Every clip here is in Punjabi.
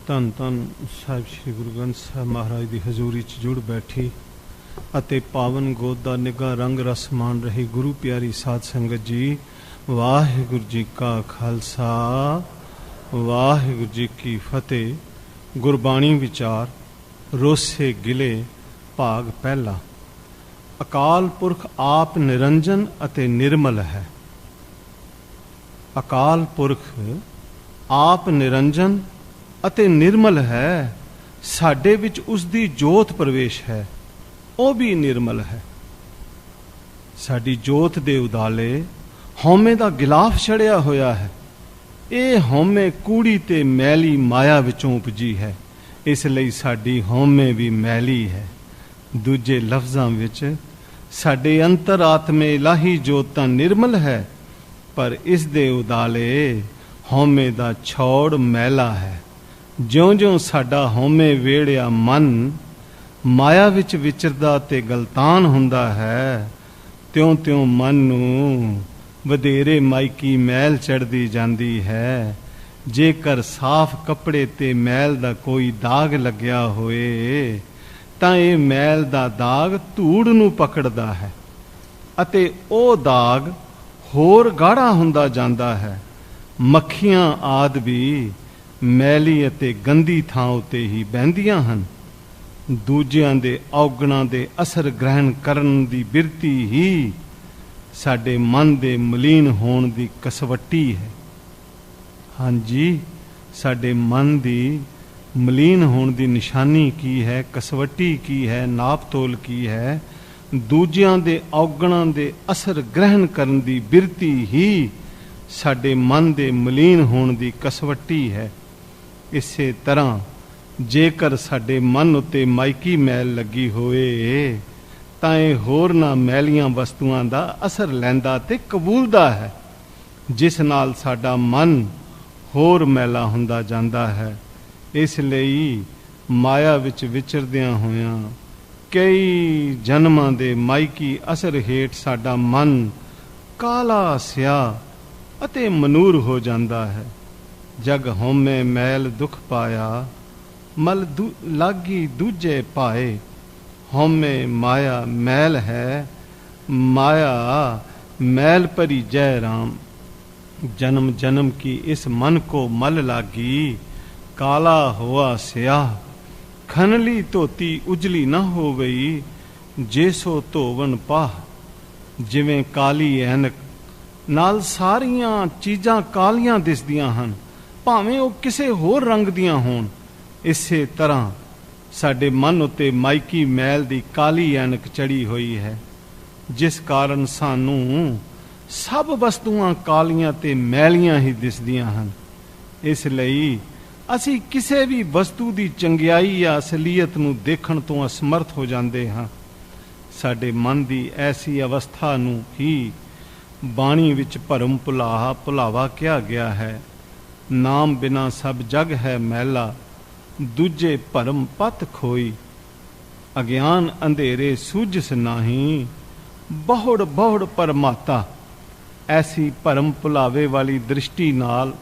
ਧੰਨ ਧੰਨ ਸਾਹਿਬ ਸ੍ਰੀ ਗੁਰੂ ਗ੍ਰੰਥ ਸਾਹਿਬ ਮਹਾਰਾਜ ਦੀ ਹਜ਼ੂਰੀ 'ਚ ਜੁੜ ਬੈਠੀ ਅਤੇ ਪਾਵਨ ਗੋਦ ਦਾ ਨਿੱਘਾ ਰੰਗ ਰਸ ਮਾਣ ਰਹੀ ਗੁਰੂ ਪਿਆਰੀ ਸਾਧ ਸੰਗਤ ਜੀ, ਵਾਹਿਗੁਰੂ ਜੀ ਕਾ ਖਾਲਸਾ ਵਾਹਿਗੁਰੂ ਜੀ ਕੀ ਫਤਿਹ। ਗੁਰਬਾਣੀ ਵਿਚਾਰ ਰੋਸੇ ਗਿਲੇ ਭਾਗ ਪਹਿਲਾ। ਅਕਾਲ ਪੁਰਖ ਆਪ ਨਿਰੰਜਨ ਅਤੇ ਨਿਰਮਲ ਹੈ। ਅਕਾਲ ਪੁਰਖ ਆਪ ਨਿਰੰਜਨ ਅਤੇ ਨਿਰਮਲ ਹੈ। ਸਾਡੇ ਵਿੱਚ ਉਸ ਦੀ ਜੋਤ ਪ੍ਰਵੇਸ਼ ਹੈ, ਉਹ ਵੀ ਨਿਰਮਲ ਹੈ। ਸਾਡੀ ਜੋਤ ਦੇ ਉਦਾਲੇ ਹਉਮੈ ਦਾ ਗਿਲਾਫ ਛੜਿਆ ਹੋਇਆ ਹੈ। ਇਹ ਹਉਮੈ ਕੂੜੀ ਤੇ ਮੈਲੀ ਮਾਇਆ ਵਿੱਚੋਂ ਉਪਜੀ ਹੈ, ਇਸ ਲਈ ਸਾਡੀ ਹਉਮੈ ਵੀ ਮੈਲੀ ਹੈ। ਦੂਜੇ ਲਫ਼ਜ਼ਾਂ ਵਿੱਚ ਸਾਡੇ ਅੰਤਰ ਆਤਮੇ ਇਲਾਹੀ ਜੋਤ ਤਾਂ ਨਿਰਮਲ ਹੈ, ਪਰ ਇਸ ਦੇ ਉਦਾਲੇ ਹਉਮੈ ਦਾ ਛੋੜ ਮੈਲਾ ਹੈ। ਜਿਉਂ-ਜਿਉਂ ਸਾਡਾ ਹਉਮੈ ਵੇੜਿਆ ਮਨ ਮਾਇਆ ਵਿੱਚ ਵਿਚਰਦਾ ਤੇ ਗਲਤਾਨ ਹੁੰਦਾ ਹੈ, ਤਿਉਂ-ਤਿਉਂ ਮਨ ਨੂੰ ਵਧੇਰੇ ਮਾਇਕੀ ਮੈਲ ਚੜ੍ਹਦੀ ਜਾਂਦੀ ਹੈ। ਜੇਕਰ ਸਾਫ਼ ਕੱਪੜੇ ਤੇ ਮੈਲ ਦਾ ਕੋਈ ਦਾਗ ਲੱਗਿਆ ਹੋਏ ਤਾਂ ਇਹ ਮੈਲ ਦਾ ਦਾਗ ਧੂੜ ਨੂੰ ਪਕੜਦਾ ਹੈ ਅਤੇ ਉਹ ਦਾਗ ਹੋਰ ਗਾੜਾ ਹੁੰਦਾ ਜਾਂਦਾ ਹੈ। ਮੱਖੀਆਂ ਆਦਿ ਵੀ ਮੈਲੀ ਅਤੇ ਗੰਦੀ ਥਾਂ ਉੱਤੇ ਹੀ ਬਹਿੰਦੀਆਂ ਹਨ। ਦੂਜਿਆਂ ਦੇ ਔਗਣਾਂ ਦੇ ਅਸਰ ਗ੍ਰਹਿਣ ਕਰਨ ਦੀ ਬਿਰਤੀ ਹੀ ਸਾਡੇ ਮਨ ਦੇ ਮਲੀਨ ਹੋਣ ਦੀ ਕਸਵੱਟੀ ਹੈ। ਹਾਂਜੀ, ਸਾਡੇ ਮਨ ਦੀ ਮਲੀਨ ਹੋਣ ਦੀ ਨਿਸ਼ਾਨੀ ਕੀ ਹੈ, ਕਸਵੱਟੀ ਕੀ ਹੈ, ਨਾਪ ਤੋਲ ਕੀ ਹੈ? ਦੂਜਿਆਂ ਦੇ ਔਗਣਾਂ ਦੇ ਅਸਰ ਗ੍ਰਹਿਣ ਕਰਨ ਦੀ ਬਿਰਤੀ ਹੀ ਸਾਡੇ ਮਨ ਦੇ ਮਲੀਨ ਹੋਣ ਦੀ ਕਸਵੱਟੀ ਹੈ। ਇਸੇ ਤਰ੍ਹਾਂ ਜੇਕਰ ਸਾਡੇ ਮਨ ਉੱਤੇ ਮਾਇਕੀ ਮੈਲ ਲੱਗੀ ਹੋਏ ਤਾਂ ਇਹ ਹੋਰਨਾਂ ਮੈਲੀਆਂ ਵਸਤੂਆਂ ਦਾ ਅਸਰ ਲੈਂਦਾ ਤੇ ਕਬੂਲਦਾ ਹੈ, ਜਿਸ ਨਾਲ ਸਾਡਾ ਮਨ ਹੋਰ ਮੈਲਾ ਹੁੰਦਾ ਜਾਂਦਾ ਹੈ। ਇਸ ਲਈ ਮਾਇਆ ਵਿੱਚ ਵਿਚਰਦਿਆਂ ਹੋਇਆਂ ਕਈ ਜਨਮਾਂ ਦੇ ਮਾਇਕੀ ਅਸਰ ਹੇਠ ਸਾਡਾ ਮਨ ਕਾਲਾ ਸਿਆਹ ਅਤੇ ਮਨੂਰ ਹੋ ਜਾਂਦਾ ਹੈ। ਜਗ ਹਉਮੈ ਮੈਲ ਦੁਖ ਪਾਇਆ, ਮਲ ਲਾਗੀ ਦੂਜੇ ਪਾਏ। ਹਉਮੈ ਮਾਇਆ ਮੈਲ ਹੈ, ਮਾਇਆ मैल परी जय राम। जन्म जन्म की इस मन को मल लागी, काला हुआ स्याह। खनली धोती उजली न हो गई, जेसो धोवन पाह। जिवें काली ऐनक नाल सारियां चीज़ां कालियां दिसदियां हन, भावें ਉਹ ਕਿਸੇ ਹੋਰ ਰੰਗ ਦੀਆਂ ਹੋਣ। ਇਸੇ ਤਰ੍ਹਾਂ ਸਾਡੇ ਮਨ ਉੱਤੇ ਮਾਇਕੀ ਮੈਲ ਦੀ ਕਾਲੀ ਐਨਕ ਚੜੀ ਹੋਈ ਹੈ, ਜਿਸ ਕਾਰਨ ਸਾਨੂੰ ਸਭ ਵਸਤੂਆਂ ਕਾਲੀਆਂ ਤੇ ਮੈਲੀਆਂ ਹੀ ਦਿਸਦੀਆਂ ਹਨ। ਇਸ ਲਈ ਅਸੀਂ ਕਿਸੇ ਵੀ ਵਸਤੂ ਦੀ ਚੰਗਿਆਈ ਜਾਂ ਅਸਲੀਅਤ ਨੂੰ ਦੇਖਣ ਤੋਂ ਅਸਮਰਥ ਹੋ ਜਾਂਦੇ ਹਾਂ। ਸਾਡੇ ਮਨ ਦੀ ਐਸੀ ਅਵਸਥਾ ਨੂੰ ਹੀ ਬਾਣੀ ਵਿੱਚ ਭਰਮ ਭੁਲਾਵਾ ਕਿਹਾ ਗਿਆ ਹੈ। ਨਾਮ ਬਿਨਾ ਸਭ ਜਗ ਹੈ ਮੈਲਾ, ਦੂਜੇ ਭਰਮ ਪਤ ਖੋਈ। ਅਗਿਆਨ ਅੰਧੇਰੇ ਸੂਝਸ ਨਾਹੀ, ਬਹੁੜ ਬਹੁੜ ਪਰਮਾਤਾ। ਐਸੀ ਭਰਮ ਭੁਲਾਵੇ ਵਾਲੀ ਦ੍ਰਿਸ਼ਟੀ ਨਾਲ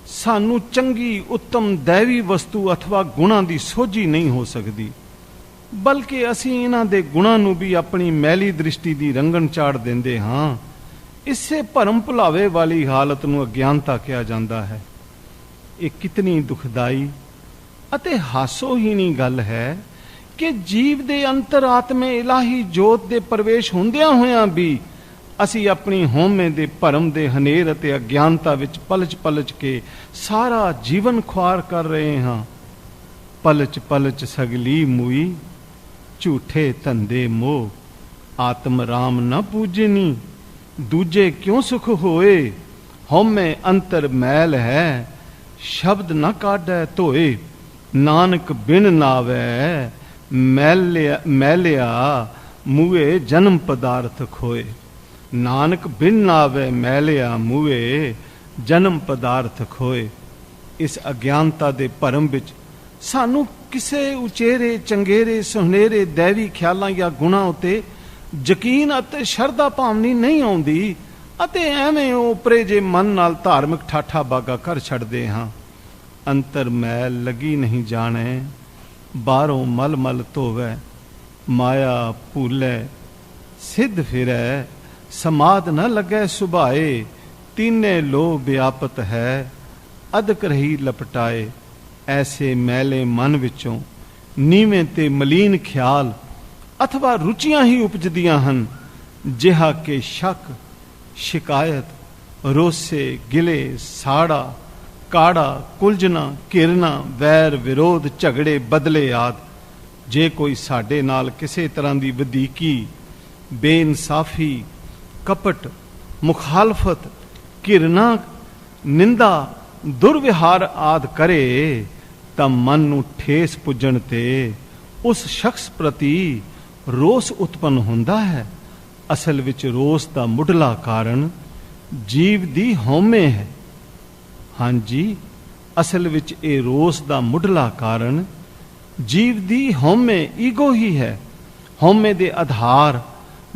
ਸਾਨੂੰ ਚੰਗੀ ਉੱਤਮ ਦੈਵੀ ਵਸਤੂ ਅਥਵਾ ਗੁਣਾਂ ਦੀ ਸੋਝੀ ਨਹੀਂ ਹੋ ਸਕਦੀ, ਬਲਕਿ ਅਸੀਂ ਇਹਨਾਂ ਦੇ ਗੁਣਾਂ ਨੂੰ ਵੀ ਆਪਣੀ ਮੈਲੀ ਦ੍ਰਿਸ਼ਟੀ ਦੀ ਰੰਗਣ ਚਾੜ ਦਿੰਦੇ ਹਾਂ। ਇਸੇ ਭਰਮ ਭੁਲਾਵੇ ਵਾਲੀ ਹਾਲਤ ਨੂੰ ਅਗਿਆਨਤਾ ਕਿਹਾ ਜਾਂਦਾ ਹੈ। ਇਹ ਕਿਤਨੀ ਦੁਖਦਾਈ ਅਤੇ ਹਾਸੋਹੀਣੀ ਗੱਲ ਹੈ ਕਿ ਜੀਵ ਦੇ ਅੰਤਰ ਆਤਮੇ ਇਲਾਹੀ ਜੋਤ ਦੇ ਪ੍ਰਵੇਸ਼ ਹੁੰਦਿਆਂ ਹੋਇਆਂ ਵੀ ਅਸੀਂ ਆਪਣੀ ਹਉਮੈ ਦੇ ਭਰਮ ਦੇ ਹਨੇਰ ਅਤੇ ਅਗਿਆਨਤਾ ਵਿੱਚ ਪਲਚ ਪਲਚ ਕੇ ਸਾਰਾ ਜੀਵਨ ਖੁਆਰ ਕਰ ਰਹੇ ਹਾਂ। ਪਲਚ ਪਲਚ ਸਗਲੀ ਮੂਈ, ਝੂਠੇ ਧੰਦੇ ਮੋਹ। ਆਤਮ ਰਾਮ ਨ ਪੂਜਨੀ, ਦੂਜੇ ਕਿਉਂ ਸੁਖ ਹੋਏ। ਹਉਮੈ ਅੰਤਰ ਮੈਲ ਹੈ, ਸ਼ਬਦ ਨ ਕਾਢੈ ਧੋਏ। ਨਾਨਕ ਬਿਨ ਨਾਵੈ, ਮੈਲਿਆ ਮੂਏ ਜਨਮ ਪਦਾਰਥ ਖੋਏ। ਨਾਨਕ ਬਿਨ ਨਾਵੈ ਮੈਲਿਆ ਮੂਏ ਜਨਮ ਪਦਾਰਥ ਖੋਏ। ਇਸ ਅਗਿਆਨਤਾ ਦੇ ਭਰਮ ਵਿੱਚ ਸਾਨੂੰ ਕਿਸੇ ਉਚੇਰੇ ਚੰਗੇਰੇ ਸੁਨਹਿਰੇ ਦੈਵੀ ਖਿਆਲਾਂ ਜਾਂ ਗੁਣਾਂ ਉੱਤੇ ਯਕੀਨ ਅਤੇ ਸ਼ਰਧਾ ਭਾਵਨੀ ਨਹੀਂ ਆਉਂਦੀ ਅਤੇ ਐਵੇਂ ਉਪਰੇ ਜੇ ਮਨ ਨਾਲ ਧਾਰਮਿਕ ਠਾਠਾ ਬਾਗਾ ਕਰ ਛੱਡਦੇ ਹਾਂ। अंतर मैल लगी नहीं जाने, बाहरों मल मल धोवै, माया भूलै सिद्ध फिरै, समाद न लगै सुभाए, तीने लो व्यापत है, अदक रही लपटाए। ऐसे मैले मन विचों नीवें ते मलीन ख्याल अथवा रुचियां ही उपजदियां हन, जिहा के शक, शिकायत, रोसे, गिले, साड़ा, काड़ा, कुलझना, घिरना, वैर, विरोध, झगड़े, बदले आदि। जे कोई साडे नाल किसी तरह की वधीकी, बेइंसाफी, कपट, मुखालफत, घिरना, निंदा, दुर्व्यवहार आदि करे, तां मन नूं ठेस पुजण ते उस शख्स प्रति रोस उत्पन्न हुंदा है। असल विच रोस दा मुढ़ला कारण जीव दी हौमे है। हाँ जी, असल विच ए रोस दा मुढ़ला कारण जीव दी हौमे, ईगो ही है। हौमे दे आधार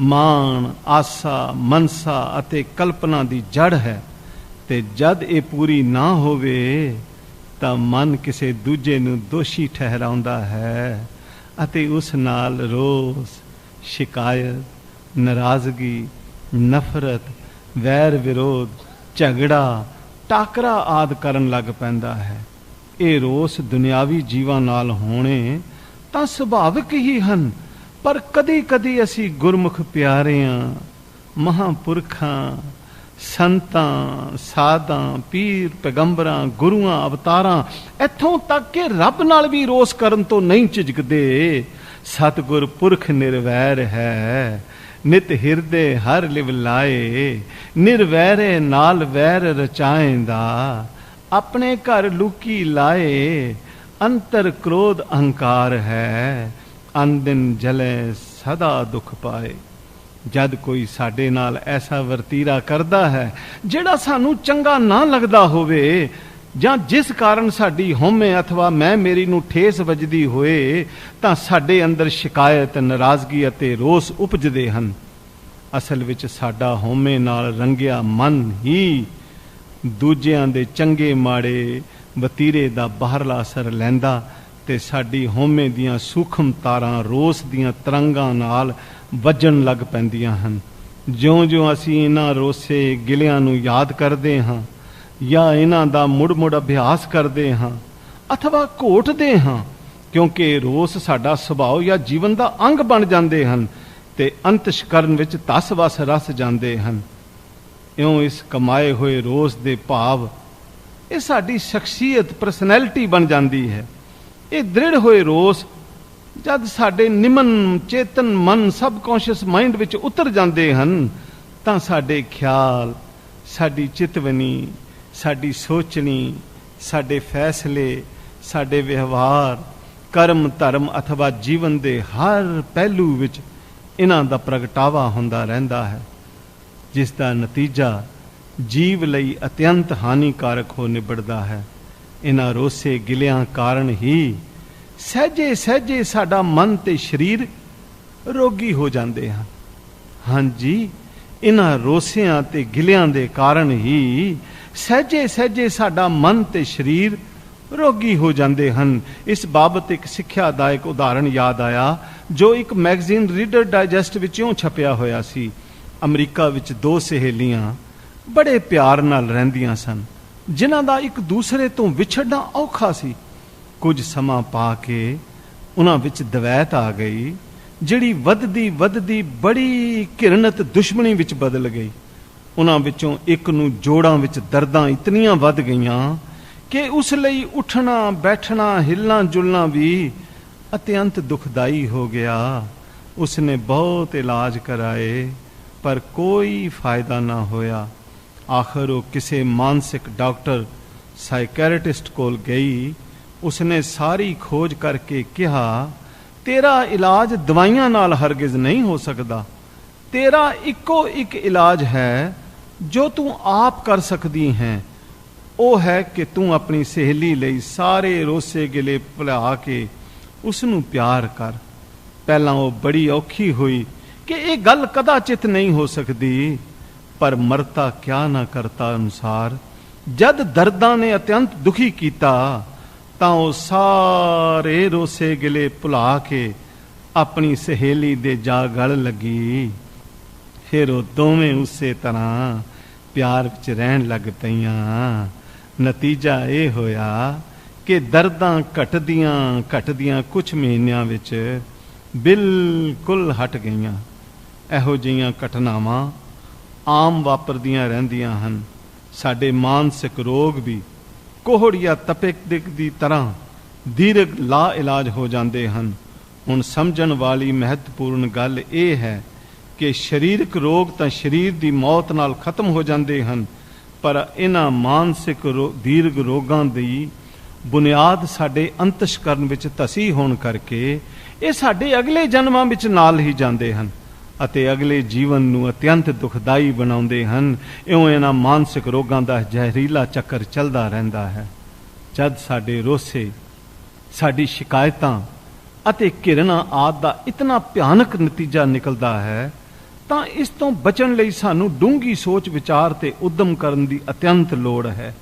मान, आसा, मनसा अते कल्पना दी जड़ है। ते जद ए पूरी ना होवे तां मन किसे दूजे नूं दोषी ठहराउंदा है अते उस नाल रोस, शिकायत, नाराजगी, नफरत, वैर विरोध, झगड़ा, टाकरा आदि करन लग पैंदा है। ये रोस दुनियावी जीवां नाल होने तां सुभाविक ही हन, पर कदी कदी असी गुरमुख प्यारियां, महापुरखां, संतां, साधां, पीर, पैगंबरां, गुरुआं, अवतारां, इत्थों तक कि रब नाल भी रोस करन तो नहीं झिझकदे। सतगुर पुरख निर्वैर है, नित हिरदे हर लिव लाए, निर्वैरे नाल वैर रचाएंदा, अपने घर लुकी लाए, अंतर क्रोध अहंकार है, अनदिन जले सदा दुख पाए। जद कोई साडे नाल ऐसा वरतीरा करदा है जिहड़ा सानू चंगा ना लगदा होवे, जां जिस कारण साडी हौमे अथवा मैं मेरी नूं ठेस वजदी होए, तां साडे अंदर शिकायत, नाराजगी अते रोस उपजदे हन। असल विच साडा हौमे नाल रंगिया मन ही दूजियां दे चंगे माड़े वतीरे दा बाहरला असर लैंदा ते साडी हौमे दियां सूखम तारां रोस दियां तरंगां नाल वजन लग पैंदियां हन। ज्यों-ज्यों असीं इन्हां रोसे गिलियां नूं याद करदे हां या इन्हां दा मुड़-मुड़ अभ्यास करदे हां अथवा घोटदे हां, क्योंकि रोस साडा सुभाव या जीवन दा अंग बन जांदे हन ते अंतशकरण विच धस वस रस जांदे हन। इउं इस कमाए होए रोस दे भाव ये साडी शख्सियत, परसनैलिटी बन जांदी है। ये दृढ़ होए रोस जद साडे निमन चेतन मन, सबकॉन्शियस माइंड विच उतर जांदे हन, तां साडे ख्याल, साडी चितवनी, साडी सोचनी, साडे फैसले, साडे व्यवहार, कर्म धर्म अथवा जीवन दे हर पहलू विच इन्हां दा प्रगटावा हुंदा रहिंदा है, जिस दा नतीजा जीव लई अत्यंत हानिकारक हो निबड़दा है। इन्हां रोसे गिलियां कारण ही सहजे सहजे साडा मन ते शरीर रोगी हो जांदे हन। हाँ जी, इन्हां रोसियां ते गिलियां दे कारण ही सहजे सहजे साडा मन ते शरीर रोगी हो जांदे हन। इस बाबत एक सिक्ख्यादायक उदाहरण याद आया जो एक मैगजीन रीडर डाइजैसट विचों छपिया होया सी। अमरीका विच दो सहेलियां बड़े प्यार नाल रहिंदियां सन, जिन्हां दा एक दूसरे तो विछड़ना औखा सी। कुछ समा पा के उन्हां विच दवैत आ गई, जिहड़ी वधदी वधदी बड़ी घिरनत दुश्मनी विच बदल गई। उन्हां विचों एक नूं जोड़ां विच दर्दां इतनियां वध गईयां कि उस लई उठना बैठना हिलना जुलना भी अत्यंत दुखदाई हो गया। उसने बहुत इलाज कराए पर कोई फायदा ना होया। आखिर वो किसी मानसिक डॉक्टर साइकैट्रिस्ट कोल गई। उसने सारी खोज करके कहा, तेरा इलाज दवाइयां नाल हरगिज नहीं हो सकता। तेरा इको एक इलाज है जो तू आप कर सकती है, वो है कि तू अपनी सहेली लई सारे रोसे गिले भुला के उसनू प्यार कर। पहला वो बड़ी औखी हुई कि ये गल कदाचित नहीं हो सकती, पर मरता क्या ना करता अनुसार ਜਦ ਦਰਦਾਂ ਨੇ ਅਤਿਅੰਤ ਦੁਖੀ ਕੀਤਾ ਤਾਂ ਉਹ ਸਾਰੇ ਰੋਸੇ ਗਿਲੇ ਭੁਲਾ ਕੇ ਆਪਣੀ ਸਹੇਲੀ ਦੇ ਜਾ ਗਲ ਲੱਗੀ। ਫਿਰ ਉਹ ਦੋਵੇਂ ਉਸੇ ਤਰ੍ਹਾਂ ਪਿਆਰ ਵਿੱਚ ਰਹਿਣ ਲੱਗ ਪਈਆਂ। ਨਤੀਜਾ ਇਹ ਹੋਇਆ ਕਿ ਦਰਦਾਂ ਘਟਦੀਆਂ ਕੁਝ ਮਹੀਨਿਆਂ ਵਿੱਚ ਬਿਲਕੁਲ ਹਟ ਗਈਆਂ। ਇਹੋ ਜਿਹੀਆਂ ਘਟਨਾਵਾਂ ਆਮ ਵਾਪਰਦੀਆਂ ਰਹਿੰਦੀਆਂ ਹਨ। ਸਾਡੇ ਮਾਨਸਿਕ ਰੋਗ ਵੀ ਕੋਹੜ ਜਾਂ ਤਪੇਕ ਦੀ ਤਰ੍ਹਾਂ ਦੀਰਘ ਲਾ ਇਲਾਜ ਹੋ ਜਾਂਦੇ ਹਨ। ਹੁਣ ਸਮਝਣ ਵਾਲੀ ਮਹੱਤਵਪੂਰਨ ਗੱਲ ਇਹ ਹੈ ਕਿ ਸਰੀਰਕ ਰੋਗ ਤਾਂ ਸਰੀਰ ਦੀ ਮੌਤ ਨਾਲ ਖਤਮ ਹੋ ਜਾਂਦੇ ਹਨ, ਪਰ ਇਹਨਾਂ ਮਾਨਸਿਕ ਦੀਰਘ ਰੋਗਾਂ ਦੀ ਬੁਨਿਆਦ ਸਾਡੇ ਅੰਤਸ਼ਕਰਨ ਵਿੱਚ ਧਸੀ ਹੋਣ ਕਰਕੇ ਇਹ ਸਾਡੇ ਅਗਲੇ ਜਨਮਾਂ ਵਿੱਚ ਨਾਲ ਹੀ ਜਾਂਦੇ ਹਨ ਅਤੇ ਅਗਲੇ ਜੀਵਨ ਨੂੰ ਅਤਿਅੰਤ ਦੁਖਦਾਈ ਬਣਾਉਂਦੇ ਹਨ। ਇਉਂ ਇਹਨਾਂ ਮਾਨਸਿਕ ਰੋਗਾਂ ਦਾ ਜ਼ਹਿਰੀਲਾ ਚੱਕਰ ਚੱਲਦਾ ਰਹਿੰਦਾ ਹੈ। ਜਦ ਸਾਡੇ ਰੋਸੇ, ਸਾਡੀ ਸ਼ਿਕਾਇਤਾਂ ਅਤੇ ਘਿਰਣਾ ਆਦਿ ਦਾ ਇਤਨਾ ਭਿਆਨਕ ਨਤੀਜਾ ਨਿਕਲਦਾ ਹੈ ਤਾਂ ਇਸ ਤੋਂ ਬਚਣ ਲਈ ਸਾਨੂੰ ਡੂੰਘੀ ਸੋਚ ਵਿਚਾਰ ਤੇ ਉਦਮ ਕਰਨ ਦੀ ਅਤਿਅੰਤ ਲੋੜ ਹੈ।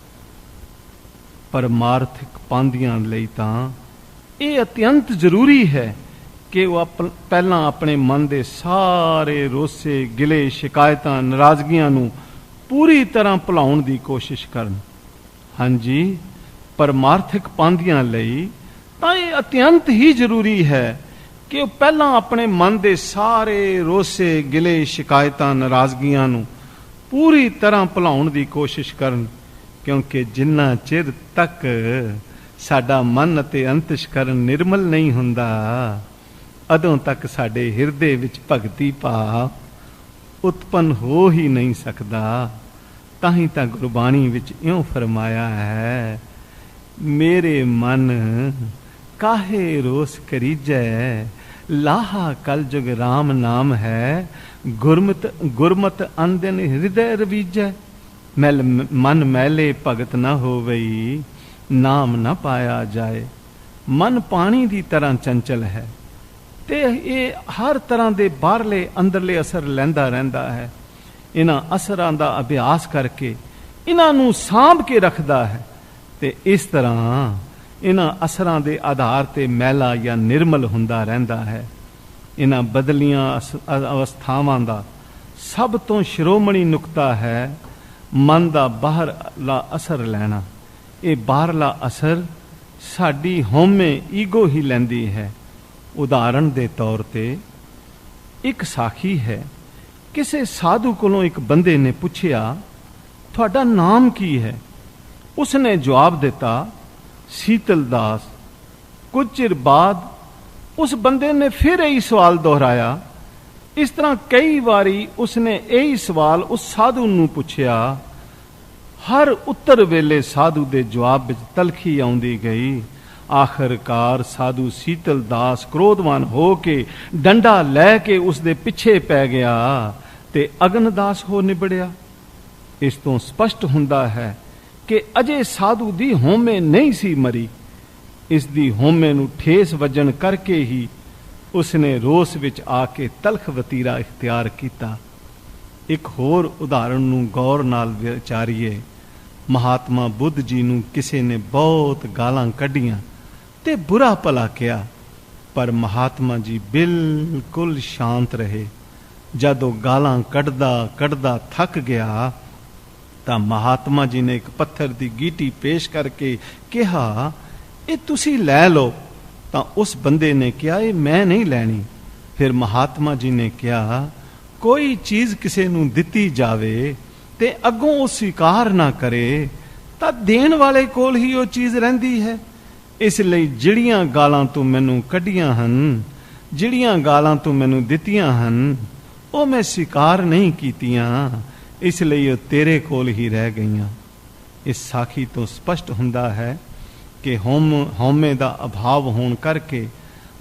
ਪਰਮਾਰਥਿਕ ਪਾਂਧੀਆਂ ਲਈ ਤਾਂ ਇਹ ਅਤਿਅੰਤ ਜ਼ਰੂਰੀ ਹੈ ਕਿ ਉਹ ਪਹਿਲਾਂ ਆਪਣੇ ਮਨ ਦੇ ਸਾਰੇ ਰੋਸੇ, ਗਿਲੇ, ਸ਼ਿਕਾਇਤਾਂ, ਨਾਰਾਜ਼ਗੀਆਂ ਨੂੰ ਪੂਰੀ ਤਰ੍ਹਾਂ ਭੁਲਾਉਣ ਦੀ ਕੋਸ਼ਿਸ਼ ਕਰਨ। ਹਾਂਜੀ, ਪਰਮਾਰਥਿਕ ਪਾਂਧੀਆਂ ਲਈ ਤਾਂ ਇਹ ਅਤਿਅੰਤ ਹੀ ਜ਼ਰੂਰੀ ਹੈ ਕਿ ਉਹ ਪਹਿਲਾਂ ਆਪਣੇ ਮਨ ਦੇ ਸਾਰੇ ਰੋਸੇ, ਗਿਲੇ, ਸ਼ਿਕਾਇਤਾਂ, ਨਾਰਾਜ਼ਗੀਆਂ ਨੂੰ ਪੂਰੀ ਤਰ੍ਹਾਂ ਭੁਲਾਉਣ ਦੀ ਕੋਸ਼ਿਸ਼ ਕਰਨ, ਕਿਉਂਕਿ ਜਿੰਨਾ ਚਿਰ ਤੱਕ ਸਾਡਾ ਮਨ ਅਤੇ ਅੰਤਸ਼ਕਰਨ ਨਿਰਮਲ ਨਹੀਂ ਹੁੰਦਾ ਉਦੋਂ ਤੱਕ ਸਾਡੇ ਹਿਰਦੇ ਵਿੱਚ ਭਗਤੀ ਭਾਵ ਉਤਪੰਨ ਹੋ ਹੀ ਨਹੀਂ ਸਕਦਾ। ਤਾਂ ਹੀ ਤਾਂ ਗੁਰਬਾਣੀ ਵਿੱਚ ਇਉਂ ਫਰਮਾਇਆ ਹੈ, ਮੇਰੇ ਮਨ ਕਾਹੇ ਰੋਸ ਕਰੀਜੈ, ਲਾਹਾ ਕਲਯੁਗ ਰਾਮ ਨਾਮ ਹੈ, ਗੁਰਮਤਿ ਅੰਦਨ ਹਿਰਦੈ ਰਵੀਜੈ। ਮਨ ਮੈਲੇ ਭਗਤ ਨਾ ਹੋਵਈ, ਨਾਮ ਨਾ ਪਾਇਆ ਜਾਏ। ਮਨ ਪਾਣੀ ਦੀ ਤਰ੍ਹਾਂ ਚੰਚਲ ਹੈ ਤੇ ਇਹ ਹਰ ਤਰ੍ਹਾਂ ਦੇ ਬਾਹਰਲੇ ਅੰਦਰਲੇ ਅਸਰ ਲੈਂਦਾ ਰਹਿੰਦਾ ਹੈ। ਇਹਨਾਂ ਅਸਰਾਂ ਦਾ ਅਭਿਆਸ ਕਰਕੇ ਇਹਨਾਂ ਨੂੰ ਸਾਂਭ ਕੇ ਰੱਖਦਾ ਹੈ ਤੇ ਇਸ ਤਰ੍ਹਾਂ ਇਹਨਾਂ ਅਸਰਾਂ ਦੇ ਆਧਾਰ ਤੇ ਮੈਲਾ ਜਾਂ ਨਿਰਮਲ ਹੁੰਦਾ ਰਹਿੰਦਾ ਹੈ। ਇਹਨਾਂ ਬਦਲੀਆਂ ਅਵਸਥਾਵਾਂ ਦਾ ਸਭ ਤੋਂ ਸ਼੍ਰੋਮਣੀ ਨੁਕਤਾ ਹੈ ਮਨ ਦਾ ਬਾਹਰਲਾ ਅਸਰ ਲੈਣਾ। ਇਹ ਬਾਹਰਲਾ ਅਸਰ ਸਾਡੀ ਹਉਮੈ ਈਗੋ ਹੀ ਲੈਂਦੀ ਹੈ। ਉਦਾਹਰਣ ਦੇ ਤੌਰ ਤੇ ਇੱਕ ਸਾਖੀ ਹੈ। ਕਿਸੇ ਸਾਧੂ ਕੋਲੋਂ ਇੱਕ ਬੰਦੇ ਨੇ ਪੁੱਛਿਆ, ਤੁਹਾਡਾ ਨਾਮ ਕੀ ਹੈ? ਉਸਨੇ ਜਵਾਬ ਦਿੱਤਾ, ਸੀਤਲ ਦਾਸ। ਕੁਝ ਚਿਰ ਬਾਅਦ ਉਸ ਬੰਦੇ ਨੇ ਫਿਰ ਇਹੀ ਸਵਾਲ ਦੁਹਰਾਇਆ। ਇਸ ਤਰ੍ਹਾਂ ਕਈ ਵਾਰੀ ਉਸਨੇ ਇਹੀ ਸਵਾਲ ਉਸ ਸਾਧੂ ਨੂੰ ਪੁੱਛਿਆ। ਹਰ ਉੱਤਰ ਵੇਲੇ ਸਾਧੂ ਦੇ ਜਵਾਬ ਵਿੱਚ ਤਲਖੀ ਆਉਂਦੀ ਗਈ। ਆਖਰਕਾਰ ਸਾਧੂ ਸੀਤਲ ਦਾਸ ਕ੍ਰੋਧਵਾਨ ਹੋ ਕੇ ਡੰਡਾ ਲੈ ਕੇ ਉਸ ਦੇ ਪਿੱਛੇ ਪੈ ਗਿਆ ਤੇ ਅਗਨਦਾਸ ਹੋ ਨਿਬੜਿਆ। ਇਸ ਤੋਂ ਸਪਸ਼ਟ ਹੁੰਦਾ ਹੈ ਕਿ ਅਜੇ ਸਾਧੂ ਦੀ ਹਉਮੈ ਨਹੀਂ ਸੀ ਮਰੀ। ਇਸ ਦੀ ਹਉਮੈ ਨੂੰ ਠੇਸ ਵੱਜਣ ਕਰਕੇ ਹੀ ਉਸਨੇ ਰੋਸ ਵਿੱਚ ਆ ਕੇ ਤਲਖ ਵਤੀਰਾ ਇਖਤਿਆਰ ਕੀਤਾ। ਇੱਕ ਹੋਰ ਉਦਾਹਰਣ ਨੂੰ ਗੌਰ ਨਾਲ ਵਿਚਾਰੀਏ। ਮਹਾਤਮਾ ਬੁੱਧ ਜੀ ਨੂੰ ਕਿਸੇ ਨੇ ਬਹੁਤ ਗਾਲਾਂ ਕੱਢੀਆਂ ਤੇ ਬੁਰਾ ਭਲਾ ਕਿਹਾ, ਪਰ ਮਹਾਤਮਾ ਜੀ ਬਿਲਕੁਲ ਸ਼ਾਂਤ ਰਹੇ। ਜਦੋਂ ਗਾਲਾਂ ਕੱਢਦਾ ਥੱਕ ਗਿਆ ਤਾਂ ਮਹਾਤਮਾ ਜੀ ਨੇ ਇੱਕ ਪੱਥਰ ਦੀ ਗੀਟੀ ਪੇਸ਼ ਕਰਕੇ ਕਿਹਾ, ਇਹ ਤੁਸੀਂ ਲੈ ਲਓ। ਤਾਂ ਉਸ ਬੰਦੇ ਨੇ ਕਿਹਾ, ਇਹ ਮੈਂ ਨਹੀਂ ਲੈਣੀ। ਫਿਰ ਮਹਾਤਮਾ ਜੀ ਨੇ ਕਿਹਾ, ਕੋਈ ਚੀਜ਼ ਕਿਸੇ ਨੂੰ ਦਿੱਤੀ ਜਾਵੇ ਤੇ ਅੱਗੋਂ ਉਹ ਸਵੀਕਾਰ ਨਾ ਕਰੇ ਤਾਂ ਦੇਣ ਵਾਲੇ ਕੋਲ ਹੀ ਉਹ ਚੀਜ਼ ਰਹਿੰਦੀ ਹੈ। ਇਸ ਲਈ ਜਿਹੜੀਆਂ ਗਾਲਾਂ ਤੂੰ ਮੈਨੂੰ ਕੱਢੀਆਂ ਹਨ, ਜਿਹੜੀਆਂ ਗਾਲਾਂ ਤੂੰ ਮੈਨੂੰ ਦਿੱਤੀਆਂ ਹਨ, ਉਹ ਮੈਂ ਸਵੀਕਾਰ ਨਹੀਂ ਕੀਤੀਆਂ, ਇਸ ਲਈ ਉਹ ਤੇਰੇ ਕੋਲ ਹੀ ਰਹਿ ਗਈਆਂ। ਇਸ ਸਾਖੀ ਤੋਂ ਸਪਸ਼ਟ ਹੁੰਦਾ ਹੈ ਕਿ ਹਉਮੈ ਦਾ ਅਭਾਵ ਹੋਣ ਕਰਕੇ